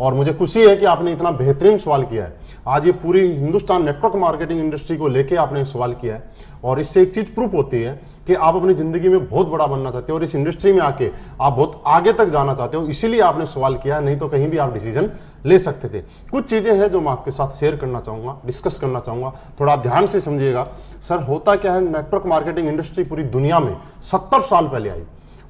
और मुझे खुशी है कि आपने इतना बेहतरीन सवाल किया है। आज ये पूरी हिंदुस्तान नेटवर्क मार्केटिंग इंडस्ट्री को लेके आपने सवाल किया है, और इससे एक चीज प्रूफ होती है कि आप अपनी जिंदगी में बहुत बड़ा बनना चाहते हो और इस इंडस्ट्री में आके आप बहुत आगे तक जाना चाहते हो, इसीलिए आपने सवाल किया, नहीं तो कहीं भी आप डिसीजन ले सकते थे। कुछ चीजें हैं जो मैं आपके साथ शेयर करना चाहूंगा, डिस्कस करना चाहूंगा, थोड़ा आप ध्यान से समझिएगा। सर होता क्या है, नेटवर्क मार्केटिंग इंडस्ट्री पूरी दुनिया में 70 साल पहले आई,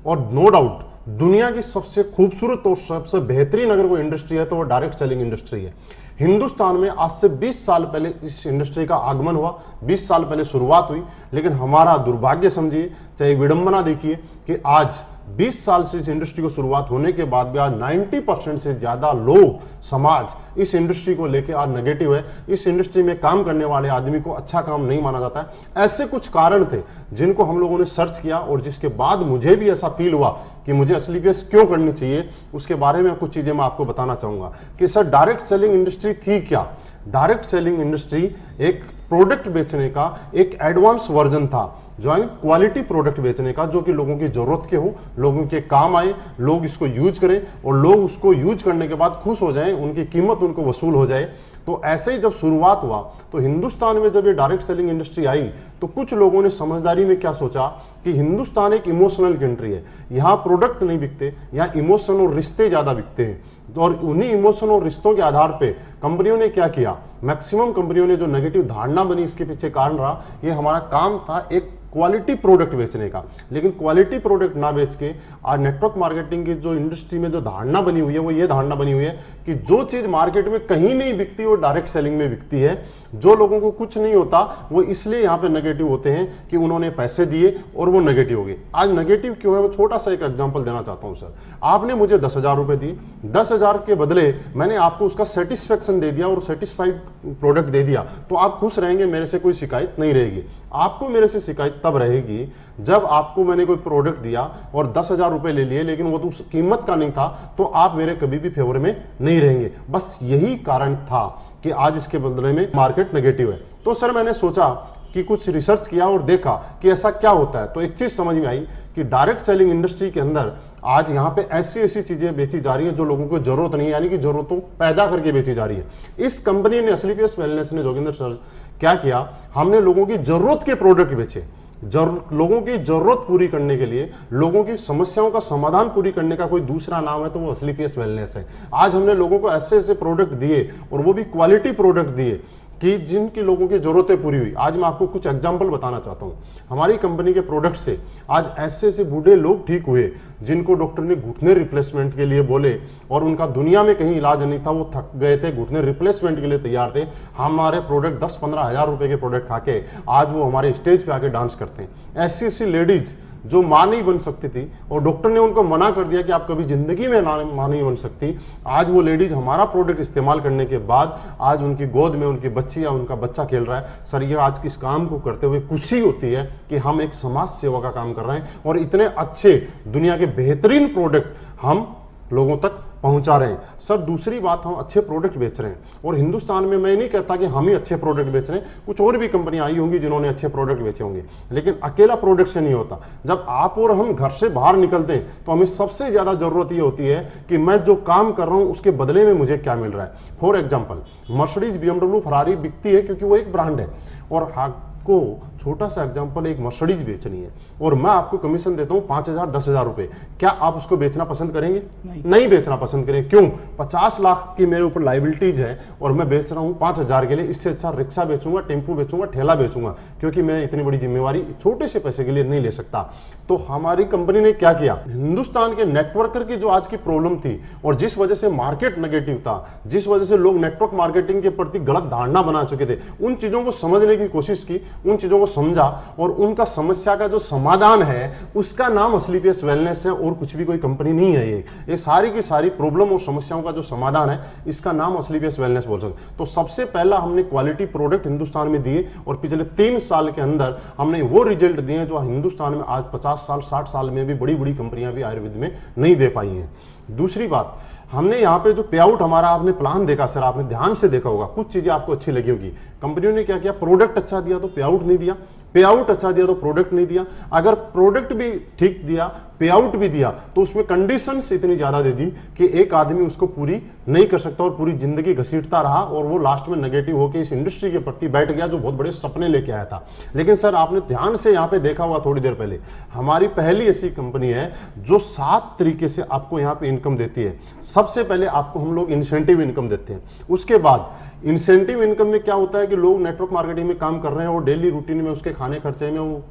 और नो डाउट दुनिया की सबसे खूबसूरत और सबसे बेहतरीन अगर कोई इंडस्ट्री है तो वो डायरेक्ट सेलिंग इंडस्ट्री है। हिंदुस्तान में आज से 20 साल पहले इस इंडस्ट्री का आगमन हुआ, 20 साल पहले शुरुआत हुई, लेकिन हमारा दुर्भाग्य समझिए, चाहे विडंबना देखिए कि आज 20 साल से इस इंडस्ट्री को शुरुआत होने के बाद भी आज 90% से ज्यादा लोग, समाज इस इंडस्ट्री को लेकर आज नेगेटिव है। इस इंडस्ट्री में काम करने वाले आदमी को अच्छा काम नहीं माना जाता है। ऐसे कुछ कारण थे जिनको हम लोगों ने सर्च किया, और जिसके बाद मुझे भी ऐसा फील हुआ कि मुझे स्लीपियस क्यों करनी चाहिए। उसके बारे में कुछ चीजें मैं आपको बताना चाहूंगा कि सर डायरेक्ट सेलिंग इंडस्ट्री थी क्या। डायरेक्ट सेलिंग इंडस्ट्री एक प्रोडक्ट बेचने का एक एडवांस वर्जन था, जो है क्वालिटी प्रोडक्ट बेचने का, जो कि लोगों की जरूरत के हो, लोगों के काम आए, लोग इसको यूज करें और लोग उसको यूज करने के बाद खुश हो जाएं, उनकी कीमत उनको वसूल हो जाए। तो ऐसे ही जब शुरुआत हुआ तो हिंदुस्तान में जब ये डायरेक्ट सेलिंग इंडस्ट्री आई तो कुछ लोगों ने समझदारी में क्या सोचा कि हिंदुस्तान एक इमोशनल कंट्री है, यहाँ प्रोडक्ट नहीं बिकते, यहाँ इमोशन और रिश्ते ज्यादा बिकते हैं। और उन्हीं इमोशन और रिश्तों के आधार पे कंपनियों ने क्या किया, मैक्सिमम कंपनियों ने जो नेगेटिव धारणा बनी इसके पीछे कारण रहा, ये हमारा काम था एक क्वालिटी प्रोडक्ट बेचने का। लेकिन क्वालिटी प्रोडक्ट ना बेच के आज नेटवर्क मार्केटिंग की जो इंडस्ट्री में जो धारणा बनी हुई है वो ये धारणा बनी हुई है कि जो चीज मार्केट में कहीं नहीं बिकती वो डायरेक्ट सेलिंग में बिकती है। जो लोगों को कुछ नहीं होता वो इसलिए यहाँ पे नेगेटिव होते हैं कि उन्होंने पैसे दिए और वो नेगेटिव हो गए। आज नेगेटिव क्यों है, वो छोटा सा एक एग्जाम्पल देना चाहता हूँ सर। आपने मुझे 10,000 रुपए दिए, 10,000 के बदले मैंने आपको उसका सेटिस्फेक्शन दे दिया और सेटिस्फाइड प्रोडक्ट दे दिया, तो आप खुश रहेंगे, मेरे से कोई शिकायत नहीं रहेगी। आपको मेरे से शिकायत तब रहेगी जब आपको मैंने कोई प्रोडक्ट दिया और 10,000 रुपए ले लिए, लेकिन वो तो उस कीमत का नहीं था, तो आप मेरे कभी भी फेवर में नहीं रहेंगे। बस यही कारण था कि आज इसके बदले में मार्केट नेगेटिव है। तो सर मैंने सोचा कि कुछ रिसर्च किया और देखा कि ऐसा क्या होता है, तो एक चीज समझ में आई कि डायरेक्ट सेलिंग इंडस्ट्री के अंदर आज यहाँ पे ऐसी ऐसी चीजें बेची जा रही हैं जो लोगों को जरूरत नहीं है, यानी कि जरूरतों पैदा करके बेची जा रही है। इस कंपनी ने, स्लीपियस वेलनेस ने, जोगिंदर सर क्या किया, हमने लोगों की जरूरत के प्रोडक्ट बेचे। लोगों की जरूरत पूरी करने के लिए, लोगों की समस्याओं का समाधान पूरी करने का कोई दूसरा नाम है तो वो स्लीपियस वेलनेस है। आज हमने लोगों को ऐसे ऐसे प्रोडक्ट दिए और वो भी क्वालिटी प्रोडक्ट दिए कि जिनकी लोगों की जरूरतें पूरी हुई। आज मैं आपको कुछ एग्जांपल बताना चाहता हूं। हमारी कंपनी के प्रोडक्ट से आज ऐसे ऐसे बूढ़े लोग ठीक हुए जिनको डॉक्टर ने घुटने रिप्लेसमेंट के लिए बोले और उनका दुनिया में कहीं इलाज नहीं था, वो थक गए थे, घुटने रिप्लेसमेंट के लिए तैयार थे। हमारे प्रोडक्ट 10-15 हज़ार रुपए के प्रोडक्ट खा के आज वो हमारे स्टेज पे आके डांस करते हैं। ऐसी ऐसी लेडीज जो माँ नहीं बन सकती थी और डॉक्टर ने उनको मना कर दिया कि आप कभी जिंदगी में माँ नहीं बन सकती, आज वो लेडीज हमारा प्रोडक्ट इस्तेमाल करने के बाद आज उनकी गोद में उनकी बच्ची या उनका बच्चा खेल रहा है। सर, ये आज इस काम को करते हुए खुशी होती है कि हम एक समाज सेवा का काम कर रहे हैं और इतने अच्छे दुनिया के बेहतरीन प्रोडक्ट हम लोगों तक पहुंचा रहे हैं। सर, दूसरी बात, हम अच्छे प्रोडक्ट बेच रहे हैं और हिंदुस्तान में मैं नहीं कहता कि हम ही अच्छे प्रोडक्ट बेच रहे हैं, कुछ और भी कंपनियां आई होंगी जिन्होंने अच्छे प्रोडक्ट बेचे होंगे, लेकिन अकेला प्रोडक्ट से नहीं होता। जब आप और हम घर से बाहर निकलते हैं तो हमें सबसे ज्यादा जरूरत ये होती है कि मैं जो काम कर रहा हूं उसके बदले में मुझे क्या मिल रहा है। For example, Mercedes, BMW, Ferrari बिकती है क्योंकि वो एक ब्रांड है और को छोटा सा एग्जांपल, एक मर्सिडीज बेचनी है और मैं आपको कमीशन देता हूं 5,000-10,000 रुपए, क्या आप उसको बेचना पसंद करेंगे? नहीं बेचना पसंद करेंगे। क्यों? 50 लाख की मेरे ऊपर लाइबिलिटीज है और मैं बेच रहा हूं 5,000 के लिए। इससे अच्छा रिक्शा बेचूंगा, टेम्पू बेचूंगा, ठेला बेचूंगा, क्योंकि मैं इतनी बड़ी जिम्मेवारी छोटे से पैसे के लिए नहीं ले सकता। तो हमारी कंपनी ने क्या किया, हिंदुस्तान के नेटवर्कर की जो आज की प्रॉब्लम थी और जिस वजह से मार्केट नेगेटिव था, जिस वजह से लोग नेटवर्क मार्केटिंग के प्रति गलत धारणा बना चुके थे, उन चीजों को समझने की कोशिश की, उन चीजों को समझा और उनका समस्या का जो समाधान है उसका नाम असलीपियस वेलनेस है और कुछ भी कोई कंपनी नहीं है। ये सारी की सारी प्रॉब्लम और समस्याओं का जो समाधान है इसका नाम असलीपियस वेलनेस बोल सकते। तो सबसे पहला हमने क्वालिटी प्रोडक्ट हिंदुस्तान में दिए और पिछले 3 साल के अंदर हमने वो रिजल्ट दिए जो हिंदुस्तान में आज 50 साल 60 साल में भी बड़ी बड़ी कंपनियां भी आयुर्वेद में नहीं दे पाई हैं। दूसरी बात, हमने यहाँ पे जो पे आउट हमारा आपने प्लान देखा, सर आपने ध्यान से देखा होगा, कुछ चीजें आपको अच्छी लगी होगी। कंपनियों ने क्या किया, प्रोडक्ट अच्छा दिया तो पे आउट नहीं दिया, पे आउट अच्छा दिया तो प्रोडक्ट नहीं दिया। अगर प्रोडक्ट भी ठीक दिया, पे आउट भी दिया, तो उसमें कंडीशंस इतनी ज्यादा दे दी कि एक आदमी उसको पूरी नहीं कर सकता और पूरी जिंदगी घसीटता रहा और वो लास्ट में नेगेटिव होकर इस इंडस्ट्री के प्रति बैठ गया जो बहुत बड़े सपने लेके आया था। लेकिन सर, आपने ध्यान से यहाँ पे देखा होगा थोड़ी देर पहले, हमारी पहली ऐसी कंपनी है जो 7 तरीके से आपको यहाँ पे इनकम देती है। सबसे पहले आपको हम लोग इंसेंटिव इनकम देते हैं। उसके बाद इंसेंटिव इनकम में क्या होता है कि लोग नेटवर्क मार्केटिंग में काम कर रहे हैं और डेली रूटीन में उसके खाने खर्चे में वो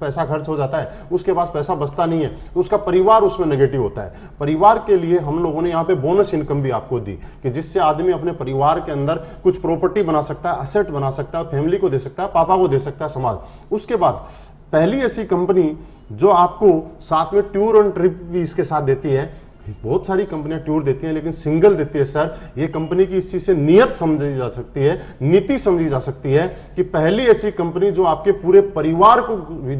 पैसा खर्च हो जाता है, उसके पास पैसा बचता नहीं है, तो उसका परिवार उसमें नेगेटिव होता है। परिवार के लिए हम लोगों ने यहाँ पे बोनस इनकम भी आपको दी कि जिससे आदमी अपने परिवार के अंदर कुछ प्रॉपर्टी बना सकता है, असेट बना सकता है, फैमिली को दे सकता है, पापा को दे सकता है, समाज। उसके बाद पहली ऐसी कंपनी जो आपको साथ में टूर एंड ट्रिप भी इसके साथ देती है। बहुत सारी कंपनियां टूर देती हैं लेकिन सिंगल देती है। सर, ये कंपनी की इस चीज से नियत समझी जा सकती है, नीति समझी जा सकती है कि पहली ऐसी कंपनी जो आपके पूरे परिवार को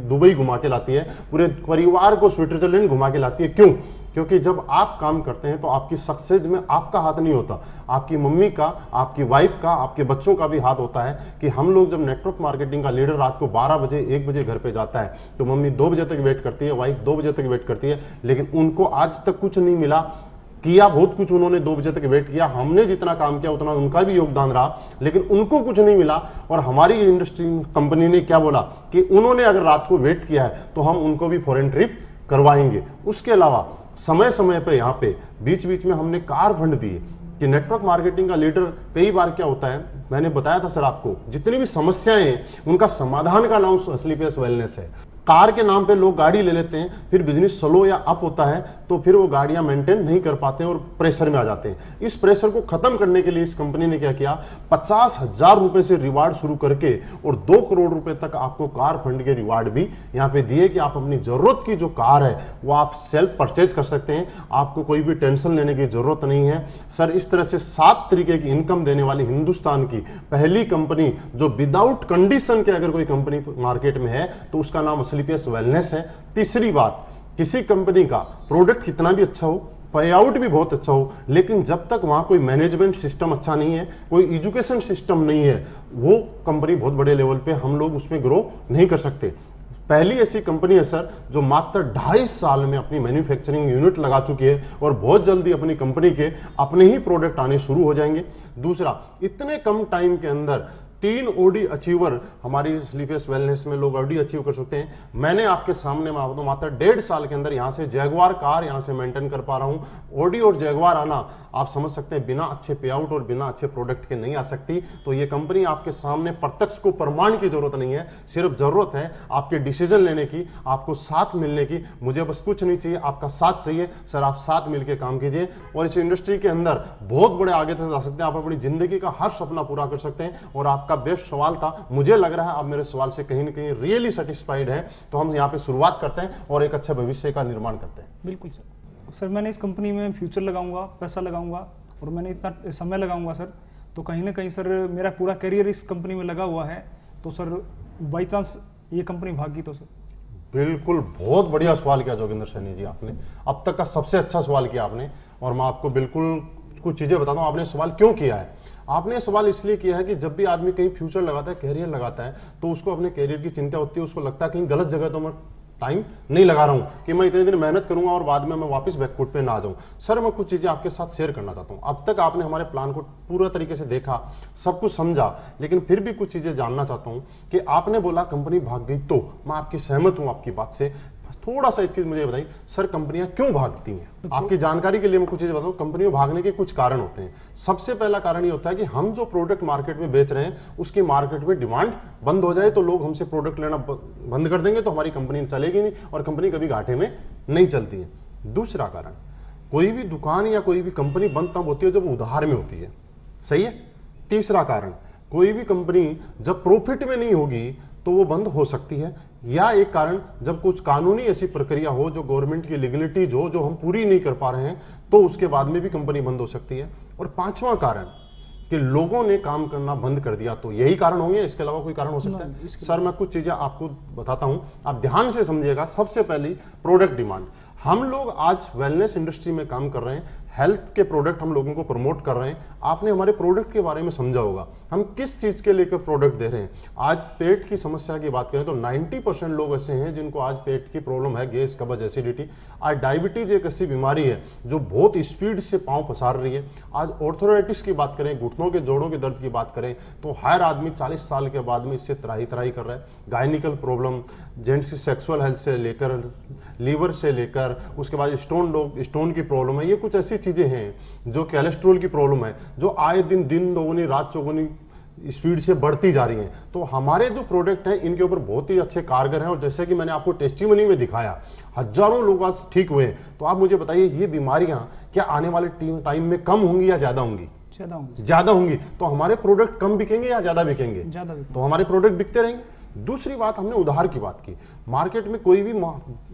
दुबई घुमा के लाती है, पूरे परिवार को स्विट्जरलैंड घुमा के लाती है। क्यों? क्योंकि जब आप काम करते हैं तो आपकी सक्सेस में आपका हाथ नहीं होता, आपकी मम्मी का, आपकी वाइफ का, आपके बच्चों का भी हाथ होता है। कि हम लोग जब नेटवर्क मार्केटिंग का लीडर रात को 12 बजे 1 बजे घर पे जाता है तो मम्मी 2 बजे तक वेट करती है, वाइफ 2 बजे तक वेट करती है, लेकिन उनको आज तक कुछ नहीं मिला। किया बहुत कुछ उन्होंने, 2 बजे तक वेट किया, हमने जितना काम किया उतना उनका भी योगदान रहा, लेकिन उनको कुछ नहीं मिला। और हमारी इंडस्ट्री कंपनी ने क्या बोला कि उन्होंने अगर रात को वेट किया है तो हम उनको भी फॉरेन ट्रिप करवाएंगे। उसके अलावा समय समय पे यहाँ पे बीच बीच में हमने कार फंड दिए कि नेटवर्क मार्केटिंग का लीडर कई बार क्या होता है, मैंने बताया था सर आपको, जितनी भी समस्याएं हैं उनका समाधान का नाम असलीपियस वेलनेस है। कार के नाम पे लोग गाड़ी ले लेते हैं, फिर बिजनेस स्लो या अप होता है तो फिर वो गाड़ियां मेंटेन नहीं कर पाते हैं और प्रेशर में आ जाते हैं। इस प्रेशर को खत्म करने के लिए इस कंपनी ने क्या किया, 50,000 रुपए से रिवार्ड शुरू करके और 2 करोड़ रुपए तक आपको कार फंड के रिवार्ड भी यहाँ पे दिए कि आप अपनी जरूरत की जो कार है वो आप सेल्फ परचेज कर सकते हैं, आपको कोई भी टेंशन लेने की जरूरत नहीं है। सर, इस तरह से 7 तरीके की इनकम देने वाली हिंदुस्तान की पहली कंपनी जो विदाउट कंडीशन के अगर कोई कंपनी मार्केट में है तो उसका नाम असलीपियस वेलनेस है। तीसरी बात, किसी कंपनी का प्रोडक्ट कितना भी अच्छा हो, पे आउट भी बहुत अच्छा हो, लेकिन जब तक वहां कोई मैनेजमेंट सिस्टम अच्छा नहीं है, कोई एजुकेशन सिस्टम नहीं है, वो कंपनी बहुत बड़े लेवल पे हम लोग उसमें ग्रो नहीं कर सकते। पहली ऐसी कंपनी है सर जो मात्र 2.5 साल में अपनी मैन्युफैक्चरिंग यूनिट लगा चुकी है और बहुत जल्दी अपनी कंपनी के अपने ही प्रोडक्ट आने शुरू हो जाएंगे। दूसरा, इतने कम टाइम के अंदर 3 OD अचीवर हमारी स्लीपियस वेलनेस में लोग OD अचीव कर सकते हैं। मैंने आपके सामने मात्र 1.5 साल के अंदर यहाँ से जैगवार कार यहाँ से मेंटेन कर पा रहा हूँ। OD और जैगवार आना आप समझ सकते हैं बिना अच्छे पे आउट और बिना अच्छे प्रोडक्ट के नहीं आ सकती। तो ये कंपनी आपके सामने प्रत्यक्ष को प्रमाण की जरूरत नहीं है, सिर्फ जरूरत है आपके डिसीजन लेने की, आपको साथ मिलने की। मुझे बस कुछ नहीं चाहिए, आपका साथ चाहिए। सर आप साथ मिलकर काम कीजिए और इस इंडस्ट्री के अंदर बहुत बड़े आगे तक जा सकते हैं। आप अपनी जिंदगी का हर सपना पूरा कर सकते हैं। और आपका बेस्ट सवाल था, मुझे लग रहा है आप मेरे सवाल से कहीं ना कहीं रियली सेटिस्फाइड है। तो हम यहाँ पे शुरुआत करते हैं और एक अच्छे भविष्य का निर्माण करते हैं। बिल्कुल सर, मैंने इस कंपनी में फ्यूचर लगाऊंगा, पैसा लगाऊंगा और मैंने इतना समय लगाऊंगा सर, तो कहीं ना कहीं सर मेरा पूरा करियर इस कंपनी में लगा हुआ है। तो सर बाई चांस ये कंपनी भागी तो सर? बिल्कुल, बहुत बढ़िया सवाल किया जोगिंदर सैनी जी आपने, अब तक का सबसे अच्छा सवाल किया आपने। और मैं आपको बिल्कुल कुछ चीजें बताता हूँ आपने सवाल क्यों किया है। आपने सवाल इसलिए किया है कि जब भी आदमी कहीं फ्यूचर लगाता है, कैरियर लगाता है, तो उसको अपने कैरियर की चिंता होती है। उसको लगता है कहीं गलत जगह तो मैं टाइम नहीं लगा रहा हूं कि मैं इतने दिन मेहनत करूंगा और बाद में मैं वापस बैकफुट पे ना आ जाऊं। सर मैं कुछ चीजें आपके साथ शेयर करना चाहता हूं। अब तक आपने हमारे प्लान को पूरा तरीके से देखा, सब कुछ समझा, लेकिन फिर भी कुछ चीजें जानना चाहता हूं कि आपने बोला कंपनी भाग गई, तो मैं आपकी सहमत हूं आपकी बात से। थोड़ा सा एक चीज मुझे बताइए सर, कंपनियां क्यों भागती हैं? आपकी जानकारी के लिए मैं कुछ चीजें बताऊं। कंपनियों भागने के कुछ कारण होते हैं। सबसे पहला कारण ये होता है कि हम जो प्रोडक्ट मार्केट में बेच रहे हैं उसकी मार्केट में डिमांड बंद हो जाए, तो लोग हमसे प्रोडक्ट लेना बंद कर देंगे, तो हमारी कंपनी चलेगी नहीं और कंपनी कभी घाटे में नहीं चलती है। दूसरा कारण, कोई भी दुकान या कोई भी कंपनी बंद तब होती है जब उधार में होती है, सही है। तीसरा कारण, कोई भी कंपनी जब प्रॉफिट में नहीं होगी तो वो बंद हो सकती है। या एक कारण, जब कुछ कानूनी ऐसी प्रक्रिया हो, जो गवर्नमेंट की लीगलिटीज हो, जो हम पूरी नहीं कर पा रहे हैं, तो उसके बाद में भी कंपनी बंद हो सकती है। और पांचवा कारण कि लोगों ने काम करना बंद कर दिया, तो यही कारण होंगे, इसके अलावा कोई कारण हो सकता है? सर मैं कुछ चीजें आपको बताता हूं, आप ध्यान से समझिएगा। सबसे पहली, प्रोडक्ट डिमांड। हम लोग आज वेलनेस इंडस्ट्री में काम कर रहे हैं, हेल्थ के प्रोडक्ट हम लोगों को प्रमोट कर रहे हैं। आपने हमारे प्रोडक्ट के बारे में समझा होगा, हम किस चीज के लेकर प्रोडक्ट दे रहे हैं। आज पेट की समस्या की बात करें तो 90% लोग ऐसे हैं जिनको आज पेट की प्रॉब्लम है, गैस, कब्ज, एसिडिटी। आज डायबिटीज एक ऐसी बीमारी है जो बहुत स्पीड से पांव पसार रही है। आज ऑर्थोराइटिस की बात करें, घुटनों के जोड़ों के दर्द की बात करें, तो हर आदमी 40 साल के बाद में इससे त्राही त्राही कर रहा है। गायनिकल प्रॉब्लम, जेंट्स की सेक्सुअल हेल्थ से लेकर लीवर से लेकर उसके बाद स्टोन की प्रॉब्लम है। ये कुछ ऐसी चीजें हैं जो कोलेस्ट्रॉल की प्रॉब्लम है, जो आए दिन दोगुनी रात चौगुनी स्पीड से बढ़ती जा रही हैं। तो हमारे जो प्रोडक्ट हैं इनके ऊपर बहुत ही अच्छे कारगर हैं। और जैसे कि मैंने आपको टेस्टिमनी में दिखाया, हजारों लोग आज ठीक हुए हैं। तो आप मुझे बताइए, ये बीमारियां क्या आने वाले टाइम में कम होंगी या ज्यादा होंगी? ज्यादा होंगी। तो हमारे प्रोडक्ट कम बिकेंगे या ज्यादा बिकेंगे? तो हमारे प्रोडक्ट बिकते रहेंगे। दूसरी बात, हमने उधार की बात की। मार्केट में कोई भी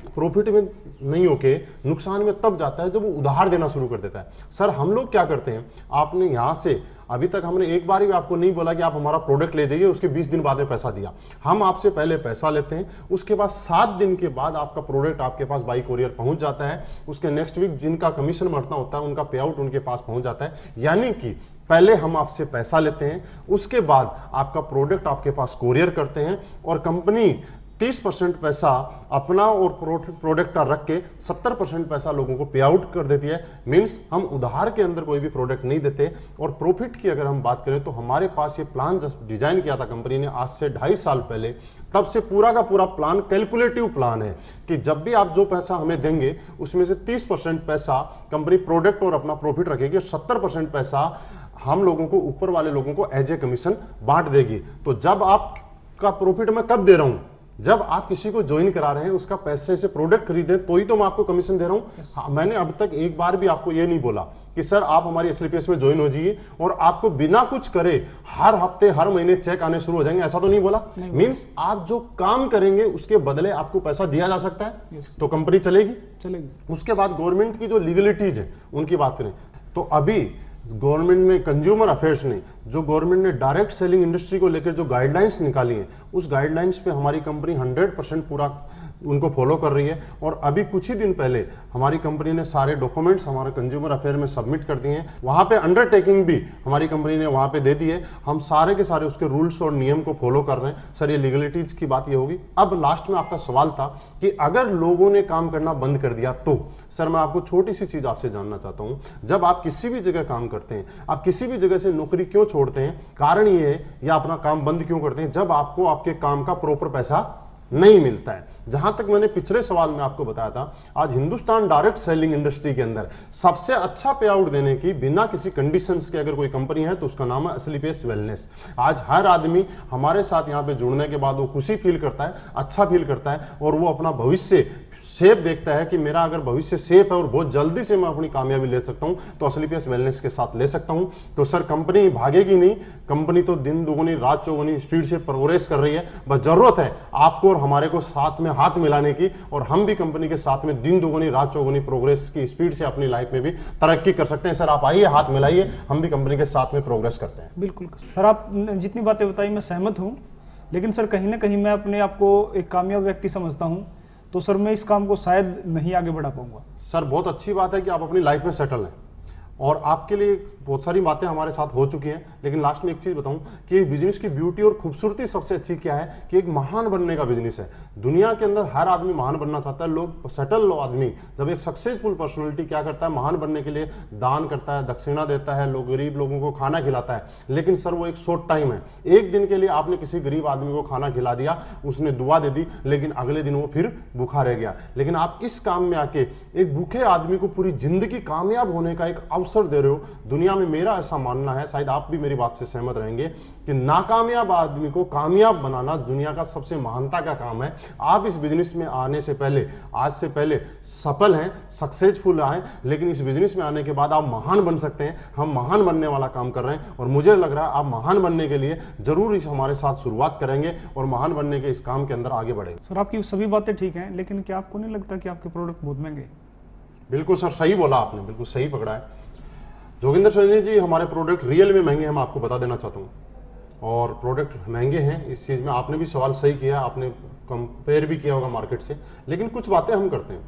प्रॉफिट में नहीं होके नुकसान में तब जाता है जब वो उधार देना शुरू कर देता है। सर हम लोग क्या करते हैं, आपने यहां से अभी तक हमने एक बार भी आपको नहीं बोला कि आप हमारा प्रोडक्ट ले जाइए, उसके 20 दिन बाद में पैसा दिया। हम आपसे पहले पैसा लेते हैं, उसके बाद 7 दिन के बाद आपका प्रोडक्ट आपके पास बाई कोरियर पहुंच जाता है। उसके नेक्स्ट वीक जिनका कमीशन बढ़ना होता है उनका पे आउट उनके पास पहुंच जाता है। यानी कि पहले हम आपसे पैसा लेते हैं, उसके बाद आपका प्रोडक्ट आपके पास कोरियर करते हैं और कंपनी 30% पैसा अपना और प्रोडक्ट का रख के 70% पैसा लोगों को पे आउट कर देती है। मींस हम उधार के अंदर कोई भी प्रोडक्ट नहीं देते। और प्रॉफिट की अगर हम बात करें तो हमारे पास ये प्लान डिजाइन किया था कंपनी ने आज से 2.5 साल पहले, तब से पूरा का पूरा प्लान कैलकुलेटिव प्लान है कि जब भी आप जो पैसा हमें देंगे उसमें से 30% पैसा कंपनी प्रोडक्ट और अपना प्रॉफिट रखेगी, 70% पैसा हम लोगों को, ऊपर वाले लोगों को एज ए कमीशन बांट देगी। तो जब आपका प्रॉफिट मैं कब दे रहा हूं, जब आप किसी को ज्वाइन करा रहे हैं, उसका पैसे से प्रोडक्ट खरीदे तो ही तो मैं आपको कमीशन दे रहा हूं। हाँ, मैंने अब तक एक बार भी आपको ये नहीं बोला कि सर आप हमारी एसलीपीएस में ज्वाइन हो जाइए और आपको बिना कुछ करे हर हफ्ते हर महीने चेक आने शुरू हो जाएंगे, ऐसा तो नहीं बोला। मींस आप जो काम करेंगे उसके बदले आपको पैसा दिया जा सकता है, तो कंपनी चलेगी। उसके बाद गवर्नमेंट की जो लीगलिटीज है उनकी बात करें तो अभी गवर्नमेंट ने, कंज्यूमर अफेयर्स ने, जो गवर्नमेंट ने डायरेक्ट सेलिंग इंडस्ट्री को लेकर जो गाइडलाइंस निकाली हैं, उस गाइडलाइंस पे हमारी कंपनी 100% पूरा उनको फॉलो कर रही है। और अभी कुछ ही दिन पहले हमारी कंपनी ने सारे डॉक्यूमेंट्स हमारे कंज्यूमर अफेयर में सबमिट कर दिए हैं। वहां पे अंडरटेकिंग भी हमारी कंपनी ने वहां पे दे दी है। हम सारे के सारे उसके रूल्स और नियम को फॉलो कर रहे हैं। सर ये लीगलिटीज की बात ये होगी। अब लास्ट में आपका सवाल था कि अगर लोगों ने काम करना बंद कर दिया तो सर मैं आपको छोटी सी चीज आपसे जानना चाहता हूं। जब आप किसी भी जगह काम करते हैं, आप किसी भी जगह से नौकरी क्यों छोड़ते हैं, कारण ये है, या अपना काम बंद क्यों करते हैं, जब आपको आपके काम का प्रॉपर पैसा नहीं मिलता है। जहां तक मैंने पिछले सवाल में आपको बताया था, आज हिंदुस्तान डायरेक्ट सेलिंग इंडस्ट्री के अंदर सबसे अच्छा पे आउट देने की बिना किसी कंडीशंस के अगर कोई कंपनी है तो उसका नाम है असलीपेस वेलनेस। आज हर आदमी हमारे साथ यहां पे जुड़ने के बाद वो खुशी फील करता है, अच्छा फील करता है, और वो अपना भविष्य सेफ देखता है कि मेरा अगर भविष्य सेफ है और बहुत जल्दी से मैं अपनी कामयाबी ले सकता हूं तो असलीपेस वेलनेस के साथ ले सकता हूं। तो सर कंपनी भागेगी नहीं, कंपनी तो दिन दुगुनी रात चौगुनी स्पीड से प्रोग्रेस कर रही है। बस जरूरत है आपको और हमारे को साथ में हाथ मिलाने की, और हम भी कंपनी के साथ में दिन दुगुनी रात चौगुनी प्रोग्रेस की स्पीड से अपनी लाइफ में भी तरक्की कर सकते हैं। सर आप आइए, हाथ मिलाइए, हम भी कंपनी के साथ में प्रोग्रेस करते हैं। बिल्कुल सर, आप जितनी बातें बताई मैं सहमत हूँ, लेकिन सर कहीं ना कहीं मैं अपने आप को एक कामयाब व्यक्ति समझता हूँ, तो सर मैं इस काम को शायद नहीं आगे बढ़ा पाऊंगा। सर बहुत अच्छी बात है कि आप अपनी लाइफ में सेटल हैं, और आपके लिए बहुत सारी बातें हमारे साथ हो चुकी हैं। लेकिन लास्ट में एक चीज बताऊं कि बिजनेस की ब्यूटी और खूबसूरती सबसे अच्छी क्या है कि एक महान बनने का बिजनेस है। दुनिया के अंदर हर आदमी महान बनना चाहता है। लोग सेटल आदमी जब एक सक्सेसफुल पर्सनालिटी क्या करता है, महान बनने के लिए दान करता है, दक्षिणा देता है, लोग गरीब लोगों को खाना खिलाता है। लेकिन सर वो एक शॉर्ट टाइम है, एक दिन के लिए आपने किसी गरीब आदमी को खाना खिला दिया, उसने दुआ दे दी, लेकिन अगले दिन वो फिर भूखा रह गया। लेकिन आप इस काम में आके एक भूखे आदमी को पूरी जिंदगी कामयाब होने का एक अवसर दे रहे हो। दुनिया में मेरा ऐसा मानना है, शायद आप भी मेरी बात से सहमत रहेंगे, कि नाकामयाब आदमी को कामयाब बनाना दुनिया का सबसे महानता का काम है। आप इस बिजनेस में आने से पहले, आज से पहले सफल हैं, सक्सेसफुल आए, लेकिन इस बिजनेस में आने के बाद आप महान बन सकते हैं। हम महान बनने वाला काम कर रहे हैं, और मुझे लग रहा है आप महान बनने के लिए जरूर इस हमारे साथ शुरुआत करेंगे और महान बनने के इस काम के अंदर आगे बढ़ेंगे। सर आपकी सभी बातें ठीक हैं, लेकिन क्या आपको नहीं लगता कि आपके प्रोडक्ट बहुत महंगे? बिल्कुल सर, सही बोला आपने, बिल्कुल सही पकड़ा है जोगिंदर सैनी जी। हमारे प्रोडक्ट रियल में महंगे हैं, मैं आपको बता देना चाहता हूँ, और प्रोडक्ट महंगे हैं। इस चीज़ में आपने भी सवाल सही किया, आपने कंपेयर भी किया होगा मार्केट से। लेकिन कुछ बातें हम करते हैं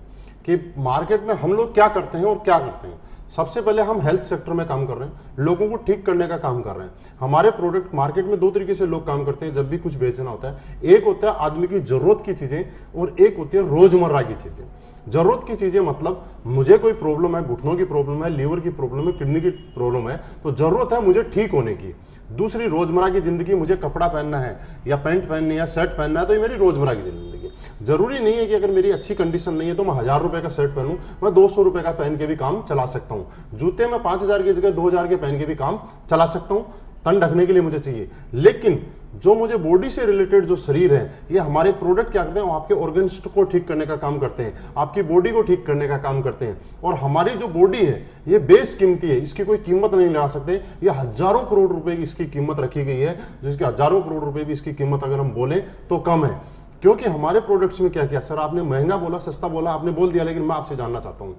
कि मार्केट में हम लोग क्या करते हैं और क्या करते हैं। सबसे पहले हम हेल्थ सेक्टर में काम कर रहे हैं, लोगों को ठीक करने का काम कर रहे हैं। हमारे प्रोडक्ट मार्केट में दो तरीके से लोग काम करते हैं जब भी कुछ बेचना होता है। एक होता है आदमी की जरूरत की चीज़ें, और एक होती है रोजमर्रा की चीज़ें। जरूरत की चीजें मतलब मुझे कोई प्रॉब्लम है, घुटनों की प्रॉब्लम है, लीवर की प्रॉब्लम है, किडनी की प्रॉब्लम है, तो जरूरत है मुझे ठीक होने की। दूसरी रोजमर्रा की जिंदगी, मुझे कपड़ा पहनना है या पैंट पहननी है या शर्ट पहनना है, तो ये मेरी रोजमर्रा की जिंदगी। जरूरी नहीं है कि अगर मेरी अच्छी कंडीशन नहीं है तो मैं 1000 रुपए का शर्ट पहनूं, मैं 200 रुपए का पहन के भी काम चला सकता हूं। जूते में 5000 की जगह 2000 के पहन के भी काम चला सकता हूं, तन ढकने के लिए मुझे चाहिए। लेकिन जो मुझे बॉडी से रिलेटेड जो शरीर है, ये हमारे प्रोडक्ट क्या करते हैं, वो आपके ऑर्गन्स को ठीक करने का काम करते हैं, आपकी बॉडी को ठीक करने का काम करते हैं। और हमारी जो बॉडी है ये बेशकीमती है, इसकी कोई कीमत नहीं लगा सकते। ये हजारों करोड़ रुपए की इसकी कीमत रखी गई है, जिसकी हजारों करोड़ रुपए भी इसकी कीमत अगर हम बोले तो कम है। क्योंकि हमारे प्रोडक्ट्स में क्या किया सर, आपने महंगा बोला, सस्ता बोला, आपने बोल दिया, लेकिन मैं आपसे जानना चाहता हूँ,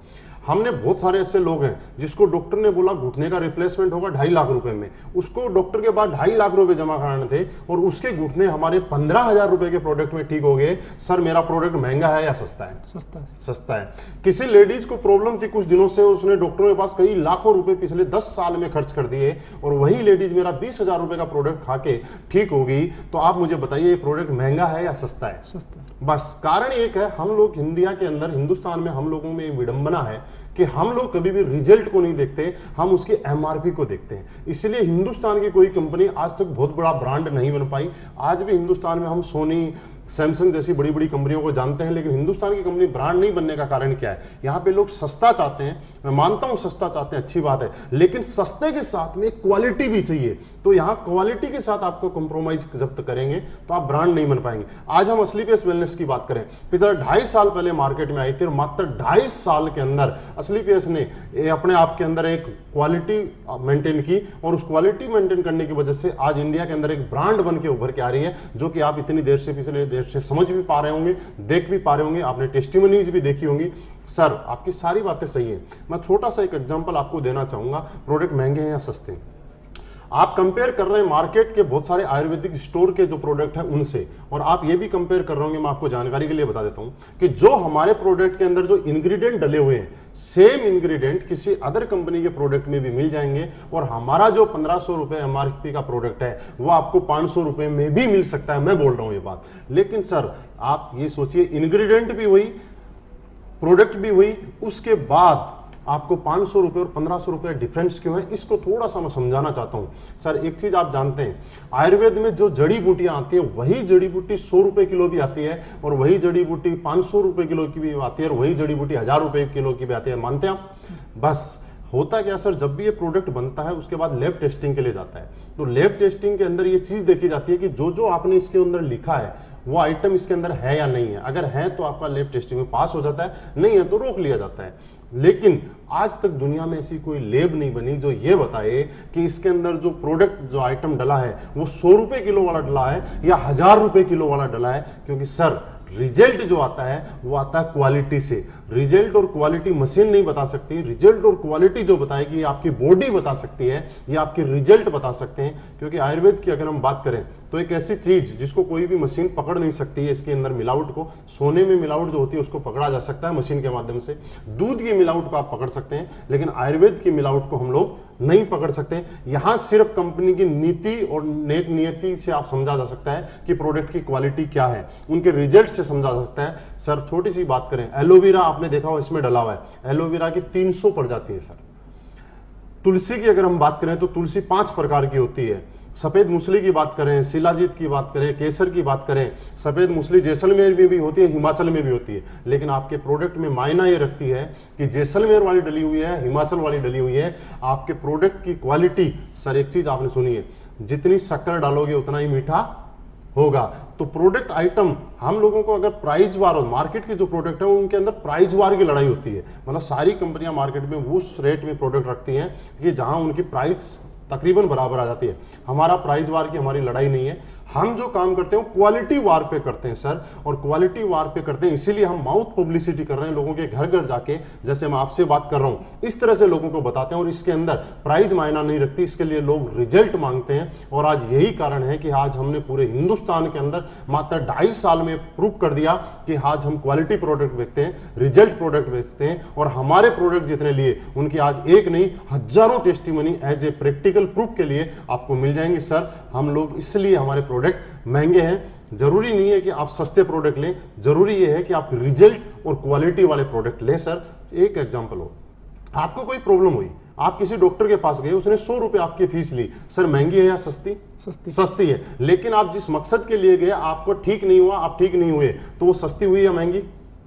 हमने बहुत सारे ऐसे लोग हैं जिसको डॉक्टर ने बोला घुटने का रिप्लेसमेंट होगा 2.5 लाख रुपए में, उसको डॉक्टर के बाद 2.5 लाख रुपए जमा कराने थे, और उसके घुटने हमारे 15,000 रुपए के प्रोडक्ट में ठीक हो गए। सर मेरा प्रोडक्ट महंगा है या सस्ता है? सस्ता है। सस्ता है। किसी लेडीज को प्रॉब्लम थी कुछ दिनों से, उसने डॉक्टरों के पास कई लाखों रुपए पिछले 10 साल में खर्च कर दिए, और वही लेडीज मेरा 20,000 रुपए का प्रोडक्ट खा के ठीक हो गई। तो आप मुझे बताइए ये प्रोडक्ट महंगा है या सस्ता है? सस्ता। बस कारण एक है, हम लोग इंडिया के अंदर, हिंदुस्तान में हम लोगों में विडंबना है कि हम लोग कभी भी रिजल्ट को नहीं देखते, हम उसकी एमआरपी को देखते हैं। इसलिए हिंदुस्तान की कोई कंपनी आज तक बहुत बड़ा ब्रांड नहीं बन पाई। आज भी हिंदुस्तान में हम सोनी, सैमसंग जैसी बड़ी बड़ी कंपनियों को जानते हैं, लेकिन हिंदुस्तान की कंपनी ब्रांड नहीं बनने का कारण क्या है? यहाँ पे लोग सस्ता चाहते हैं। मैं मानता हूँ सस्ता चाहते हैं, अच्छी बात है, लेकिन सस्ते के साथ में क्वालिटी भी चाहिए। तो यहाँ क्वालिटी के साथ आपको कॉम्प्रोमाइज जब तक करेंगे तो आप ब्रांड नहीं बन पाएंगे। आज हम असलीपेस वेलनेस की बात करें, पिछले 2.5 साल पहले मार्केट में आई थी, और मात्र 2.5 साल के अंदर असलीपेस ने अपने आप के अंदर एक क्वालिटी मेंटेन की, और उस क्वालिटी मेंटेन करने की वजह से आज इंडिया के अंदर एक ब्रांड बन के उभर के आ रही है, जो कि आप इतनी देर से, पिछले देर से समझ भी पा रहे होंगे, देख भी पा रहे होंगे, आपने टेस्टिमोनीज भी देखी होंगी। सर आपकी सारी बातें सही है। मैं छोटा सा एक एग्जांपल आपको देना चाहूंगा, प्रोडक्ट महंगे हैं या सस्ते हैं। आप कंपेयर कर रहे हैं मार्केट के बहुत सारे आयुर्वेदिक स्टोर के जो प्रोडक्ट है उनसे, और आप ये भी कंपेयर कर रहे होंगे, मैं आपको जानकारी के लिए बता देता हूं कि जो हमारे प्रोडक्ट के अंदर जो इंग्रेडिएंट डले हुए हैं, सेम इंग्रेडिएंट किसी अदर कंपनी के प्रोडक्ट में भी मिल जाएंगे, और हमारा जो 1500 रुपए एमआरपी का प्रोडक्ट है वो आपको 500 रुपए में भी मिल सकता है। मैं बोल रहा हूं ये बात। लेकिन सर आप ये सोचिए, इंग्रेडिएंट भी वही, प्रोडक्ट भी वही, उसके बाद आपको 500 रुपये और 1500 रुपये डिफरेंस क्यों है, इसको थोड़ा सा मैं समझाना चाहता हूँ। सर एक चीज़ आप जानते हैं, आयुर्वेद में जो जड़ी बूटियाँ आती है वही जड़ी बूटी 100 रुपये किलो भी आती है, और वही जड़ी बूटी 500 रुपये किलो की भी आती है, और वही जड़ी बूटी 1000 रुपये किलो की भी आती है। मानते हैं आप? बस होता क्या सर, जब भी ये प्रोडक्ट बनता है उसके बाद लैब टेस्टिंग के लिए जाता है, तो लैब टेस्टिंग के अंदर ये चीज़ देखी जाती है कि जो जो आपने इसके अंदर लिखा है वो आइटम इसके अंदर है या नहीं है। अगर है तो आपका लैब टेस्टिंग में पास हो जाता है, नहीं है तो रोक लिया जाता है। लेकिन आज तक दुनिया में ऐसी कोई लैब नहीं बनी जो ये बताए कि इसके अंदर जो प्रोडक्ट जो आइटम डला है वो 100 रुपये किलो वाला डला है या 1000 रुपये किलो वाला डला है। क्योंकि सर रिजल्ट जो आता है वो आता है क्वालिटी से। रिजल्ट और क्वालिटी मशीन नहीं बता सकती, रिजल्ट और क्वालिटी जो बताएगी आपकी बॉडी बता सकती है, या आपके रिजल्ट बता सकते हैं। क्योंकि आयुर्वेद की अगर हम बात करें तो एक ऐसी चीज जिसको कोई भी मशीन पकड़ नहीं सकती है, इसके अंदर मिलावट को, सोने में मिलावट जो होती है उसको पकड़ा जा सकता है मशीन के माध्यम से, दूध की मिलावट को आप पकड़ सकते हैं, लेकिन आयुर्वेद की मिलावट को हम लोग नहीं पकड़ सकते। यहां सिर्फ कंपनी की नीति और नेक नियति से आप समझा जा सकता है कि प्रोडक्ट की क्वालिटी क्या है, उनके रिजल्ट से समझा जा सकता है। सर छोटी सी बात करें, एलोवेरा आपने देखा हो इसमें डला हुआ है, एलोवेरा की 300 प्रजाति है सर। तुलसी की अगर हम बात करें तो तुलसी 5 प्रकार की होती है। सफेद मूसली की बात करें, शिलाजीत की बात करें, केसर की बात करें, सफेद मूसली जैसलमेर में भी होती है, हिमाचल में भी होती है। लेकिन आपके प्रोडक्ट में मायना ये रखती है कि जैसलमेर वाली डली हुई है, हिमाचल वाली डली हुई है। आपके प्रोडक्ट की क्वालिटी, सर एक चीज आपने सुनी है, जितनी शक्कर डालोगे उतना ही मीठा होगा। तो प्रोडक्ट आइटम हम लोगों को अगर प्राइस वार, और मार्केट के जो प्रोडक्ट है उनके अंदर प्राइस वार की लड़ाई होती है। मतलब सारी कंपनियां मार्केट में उस रेट में प्रोडक्ट रखती हैं कि जहां उनकी प्राइस तकरीबन बराबर आ जाती है। हमारा प्राइस वार की हमारी लड़ाई नहीं है, हम जो काम करते हैं क्वालिटी वार पे करते हैं सर, और क्वालिटी वार पे करते हैं इसीलिए हम माउथ पब्लिसिटी कर रहे हैं, लोगों के घर घर जाके, जैसे मैं आपसे बात कर रहा हूं इस तरह से लोगों को बताते हैं। और इसके अंदर प्राइस मायना नहीं रखती, इसके लिए लोग रिजल्ट मांगते हैं। और आज यही कारण है कि आज हमने पूरे हिंदुस्तान के अंदर मात्र 2.5 साल में प्रूव कर दिया कि आज हम क्वालिटी प्रोडक्ट बेचते हैं, रिजल्ट प्रोडक्ट बेचते हैं। और हमारे प्रोडक्ट जितने लिए उनकी आज एक नहीं हजारों testimony as a practical proof के लिए आपको मिल जाएंगे। सर हम लोग इसलिए हमारे प्रोडक्ट महंगे हैं, जरूरी नहीं है कि आप सस्ते प्रोडक्ट लें, जरूरी यह है कि आप रिजल्ट और क्वालिटी वाले प्रोडक्ट लें। सर एक एग्जांपल हो, आपको कोई प्रॉब्लम हुई, आप किसी डॉक्टर के पास गए, उसने 100 रुपए आपकी फीस ली, सर महंगी है या सस्ती? सस्ती है। लेकिन आप जिस मकसद के लिए गए आपको ठीक नहीं हुआ, आप ठीक नहीं हुए, तो वो सस्ती हुई या महंगी?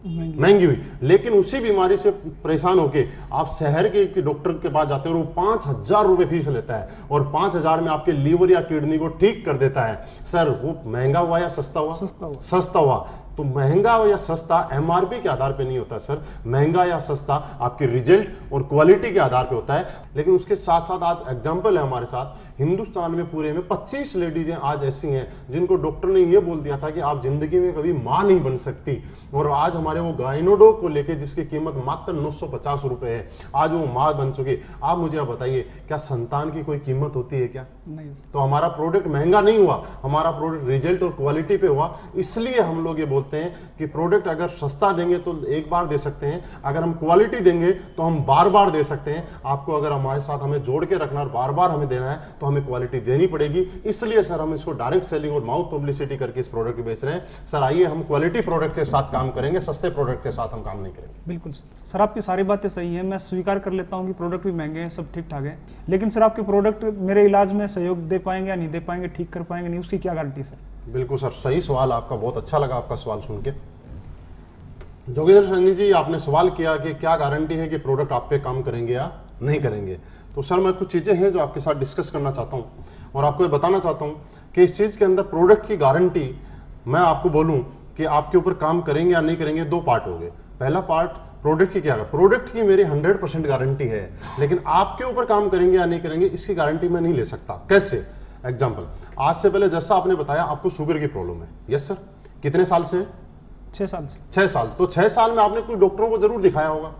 महंगी हुई। लेकिन उसी बीमारी से परेशान होके आप शहर के डॉक्टर के पास जाते हो और वो 5000 रुपए फीस लेता है, और 5000 में आपके लीवर या किडनी को ठीक कर देता है। सर वो महंगा हुआ या सस्ता हुआ? सस्ता हुआ। तो महंगा या सस्ता एमआरपी के आधार पे नहीं होता सर, महंगा या सस्ता आपके रिजल्ट और क्वालिटी के आधार पे होता है। लेकिन उसके साथ साथ आज एग्जांपल है हमारे साथ, हिंदुस्तान में पूरे में 25 लेडीजें आज ऐसी हैं जिनको डॉक्टर ने ये बोल दिया था कि आप जिंदगी में कभी मां नहीं बन सकती, और आज हमारे वो गायनोडोक को लेके जिसकी कीमत मात्र 950 रुपए है, आज वो मां बन चुकी। आप मुझे बताइए, क्या संतान की कोई कीमत होती है क्या? नहीं। तो हमारा प्रोडक्ट महंगा नहीं हुआ, हमारा प्रोडक्ट रिजल्ट और क्वालिटी पे हुआ। इसलिए हम लोग ये बोलते हैं कि प्रोडक्ट अगर सस्ता देंगे तो एक बार दे सकते हैं, अगर हम क्वालिटी देंगे तो हम बार बार दे सकते हैं। आपको अगर हमारे साथ हमें जोड़ के रखना और बार बार हमें देना है तो हमें क्वालिटी देनी पड़ेगी। इसलिए सर हम इसको डायरेक्ट सेलिंग और माउथ पब्लिसिटी करके इस प्रोडक्ट बेच रहे हैं। सर आइए हम क्वालिटी प्रोडक्ट के साथ काम करेंगे, सस्ते प्रोडक्ट के साथ हम काम नहीं करेंगे। बिल्कुल सर, आपकी सारी बातें सही हैं, मैं स्वीकार कर लेता हूं कि प्रोडक्ट भी महंगे हैं, सब ठीक ठाक है। लेकिन सर आपके प्रोडक्ट मेरे इलाज में सहयोग दे पाएंगे या नहीं दे पाएंगे, ठीक कर पाएंगे नहीं, उसकी क्या गारंटी सर? बिल्कुल सर, सही सवाल आपका, बहुत अच्छा लगा आपका सवाल सुन के। जोगेंद्र सैनी जी, आपने सवाल किया कि क्या गारंटी है कि प्रोडक्ट आप पे काम करेंगे या नहीं करेंगे। तो सर मैं कुछ चीज़ें हैं जो आपके साथ डिस्कस करना चाहता हूं और आपको ये बताना चाहता हूं कि इस चीज़ के अंदर प्रोडक्ट की गारंटी, मैं आपको बोलूं कि आपके ऊपर काम करेंगे या नहीं करेंगे, 2 पार्ट हो गए। पहला पार्ट प्रोडक्ट की क्या है, प्रोडक्ट की मेरी 100% गारंटी है, लेकिन आपके ऊपर काम करेंगे या नहीं करेंगे इसकी गारंटी मैं नहीं ले सकता। कैसे? एग्जाम्पल, आज से पहले जैसा आपने बताया आपको शुगर की प्रॉब्लम है, यस सर, कितने साल से? 6 साल से। 6 साल। तो 6 साल में आपने कुछ डॉक्टरों को जरूर दिखाया होगा,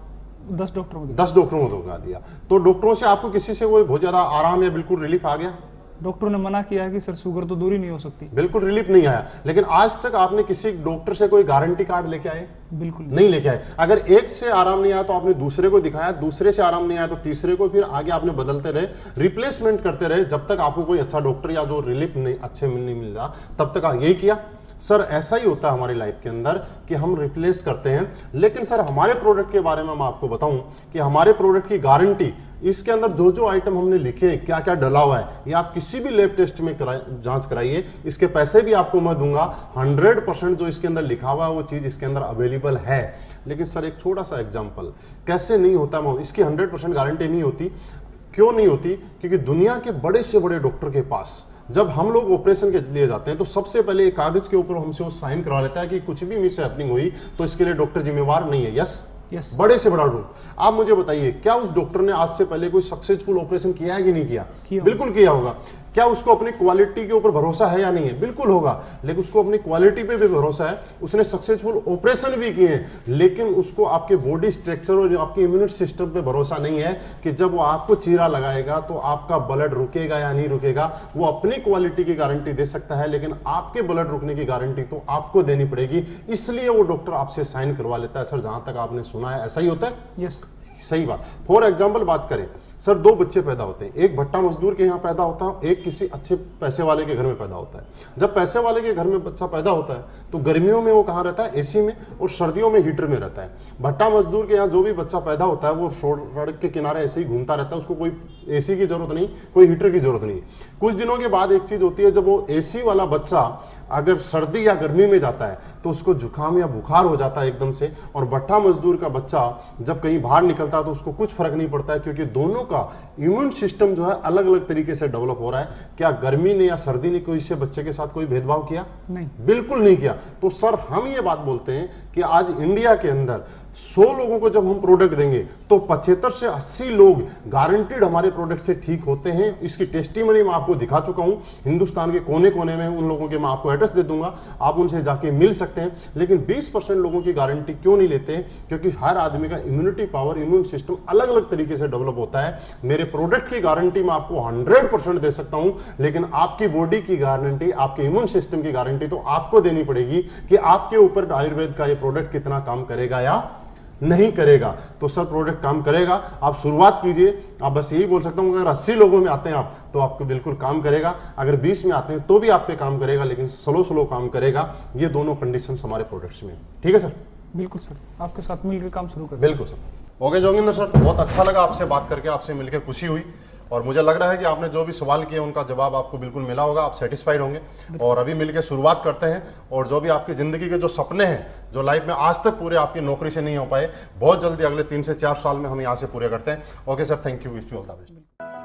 10 डॉक्टरों को 10 डॉक्टरों को दिखा दिया। तो डॉक्टरों से आपको किसी से वो बहुत ज्यादा आराम या बिल्कुल रिलीफ आ गया? डॉक्टर ने मना किया है कि सर शुगर तो दूर ही नहीं हो सकती। बिल्कुल रिलीफ नहीं आया। लेकिन आज तक आपने किसी डॉक्टर से कोई गारंटी कार्ड लेके आए? बिल्कुल नहीं लेके आए। अगर एक से आराम नहीं आया तो आपने दूसरे को दिखाया, दूसरे से आराम नहीं आया तो तीसरे को, फिर आगे आपने बदलते रहे, रिप्लेसमेंट करते रहे, जब तक आपको कोई अच्छा डॉक्टर या जो रिलीफ नहीं अच्छे नहीं मिल रहा तब तक यही किया। सर ऐसा ही होता है हमारी लाइफ के अंदर कि हम रिप्लेस करते हैं। लेकिन सर हमारे प्रोडक्ट के बारे में मैं आपको बताऊं कि हमारे प्रोडक्ट की गारंटी, इसके अंदर जो जो आइटम हमने लिखे हैं, क्या क्या डला हुआ है, ये आप किसी भी लैब टेस्ट में जांच कराइए, इसके पैसे भी आपको मैं दूंगा। 100% जो इसके अंदर लिखा हुआ है वो चीज इसके अंदर अवेलेबल है। लेकिन सर एक छोटा सा एग्जांपल, कैसे नहीं होता, इसकी 100% गारंटी नहीं होती। क्यों नहीं होती? क्योंकि दुनिया के बड़े से बड़े डॉक्टर के पास जब हम लोग ऑपरेशन के लिए जाते हैं तो सबसे पहले एक कागज के ऊपर हमसे वो साइन करवा लेता है कि कुछ भी मिस हैपनिंग हुई तो इसके लिए डॉक्टर जिम्मेवार नहीं है। यस, बड़े से बड़ा डॉक्टर। आप मुझे बताइए, क्या उस डॉक्टर ने आज से पहले कोई सक्सेसफुल ऑपरेशन किया है कि नहीं किया? बिल्कुल किया होगा। क्या उसको अपनी क्वालिटी के ऊपर भरोसा है या नहीं है? बिल्कुल होगा। लेकिन उसको अपनी क्वालिटी पे भी भरोसा है, उसने सक्सेसफुल ऑपरेशन भी किए हैं, लेकिन उसको आपके बॉडी स्ट्रक्चर और आपके इम्यूनिटी सिस्टम पे भरोसा नहीं है कि जब वो आपको चीरा लगाएगा तो आपका ब्लड रुकेगा या नहीं रुकेगा। वो अपनी क्वालिटी की गारंटी दे सकता है, लेकिन आपके ब्लड रुकने की गारंटी तो आपको देनी पड़ेगी। इसलिए वो डॉक्टर आपसे साइन करवा लेता है। सर जहां तक आपने सुना है ऐसा ही होता है? यस, सही बात। फॉर एग्जाम्पल बात करें, सर 2 बच्चे पैदा होते हैं, एक भट्टा मजदूर के यहाँ पैदा होता है, एक किसी अच्छे पैसे वाले के घर में पैदा होता है। जब पैसे वाले के घर में बच्चा पैदा होता है तो गर्मियों में वो कहाँ रहता है? एसी में, और सर्दियों में हीटर में रहता है। भट्टा मजदूर के यहाँ जो भी बच्चा पैदा होता है वो सड़क के किनारे ऐसे ही घूमता रहता है, उसको कोई एसी की जरूरत नहीं, कोई हीटर की जरूरत नहीं। कुछ दिनों के बाद एक चीज होती है, जब वो एसी वाला बच्चा अगर सर्दी या गर्मी में जाता है तो उसको जुकाम या बुखार हो जाता है एकदम से, और भट्टा मजदूर का बच्चा जब कहीं बाहर निकलता है तो उसको कुछ फर्क नहीं पड़ता है, क्योंकि दोनों का इम्यून सिस्टम जो है अलग अलग तरीके से डेवलप हो रहा है। क्या गर्मी ने या सर्दी ने कोई से बच्चे के साथ कोई भेदभाव किया? नहीं, बिल्कुल नहीं किया। तो सर हम ये बात बोलते हैं कि आज इंडिया के अंदर 100 लोगों को जब हम प्रोडक्ट देंगे तो 75 से 80 लोग गारंटीड हमारे प्रोडक्ट से ठीक होते हैं। इसकी टेस्टिमनी मैं आपको दिखा चुका हूं, हिंदुस्तान के कोने कोने में उन लोगों के मैं आपको एड्रेस दे दूंगा, आप उनसे जाके मिल सकते हैं। लेकिन 20% लोगों की गारंटी क्यों नहीं लेते? क्योंकि हर आदमी का इम्यूनिटी पावर, इम्यून सिस्टम अलग अलग तरीके से डेवलप होता है। मेरे प्रोडक्ट की गारंटी मैं आपको 100% दे सकता हूं, लेकिन आपकी बॉडी की गारंटी, आपके इम्यून सिस्टम की गारंटी तो आपको देनी पड़ेगी कि आपके ऊपर आयुर्वेद का ये प्रोडक्ट कितना काम करेगा या नहीं करेगा। तो सर प्रोडक्ट काम करेगा, आप शुरुआत कीजिए। आप बस यही बोल सकता हूं, अगर 80 लोगों में आते हैं आप तो आपको बिल्कुल काम करेगा, अगर 20 में आते हैं तो भी आप पे काम करेगा, लेकिन स्लो काम करेगा। ये दोनों कंडीशन हमारे प्रोडक्ट्स में। ठीक है सर? बिल्कुल सर, आपके साथ मिलकर काम शुरू कर। बिल्कुल सर। ओके जोगिंदर सर, बहुत अच्छा लगा आपसे बात करके, आपसे मिलकर खुशी हुई, और मुझे लग रहा है कि आपने जो भी सवाल किए उनका जवाब आपको बिल्कुल मिला होगा, आप सेटिस्फाइड होंगे। और अभी मिलकर शुरुआत करते हैं, और जो भी आपकी ज़िंदगी के जो सपने हैं, जो लाइफ में आज तक पूरे आपकी नौकरी से नहीं हो पाए, बहुत जल्दी अगले 3 से 4 साल में हम यहाँ से पूरे करते हैं। Okay sir, thank you, wish you all the best.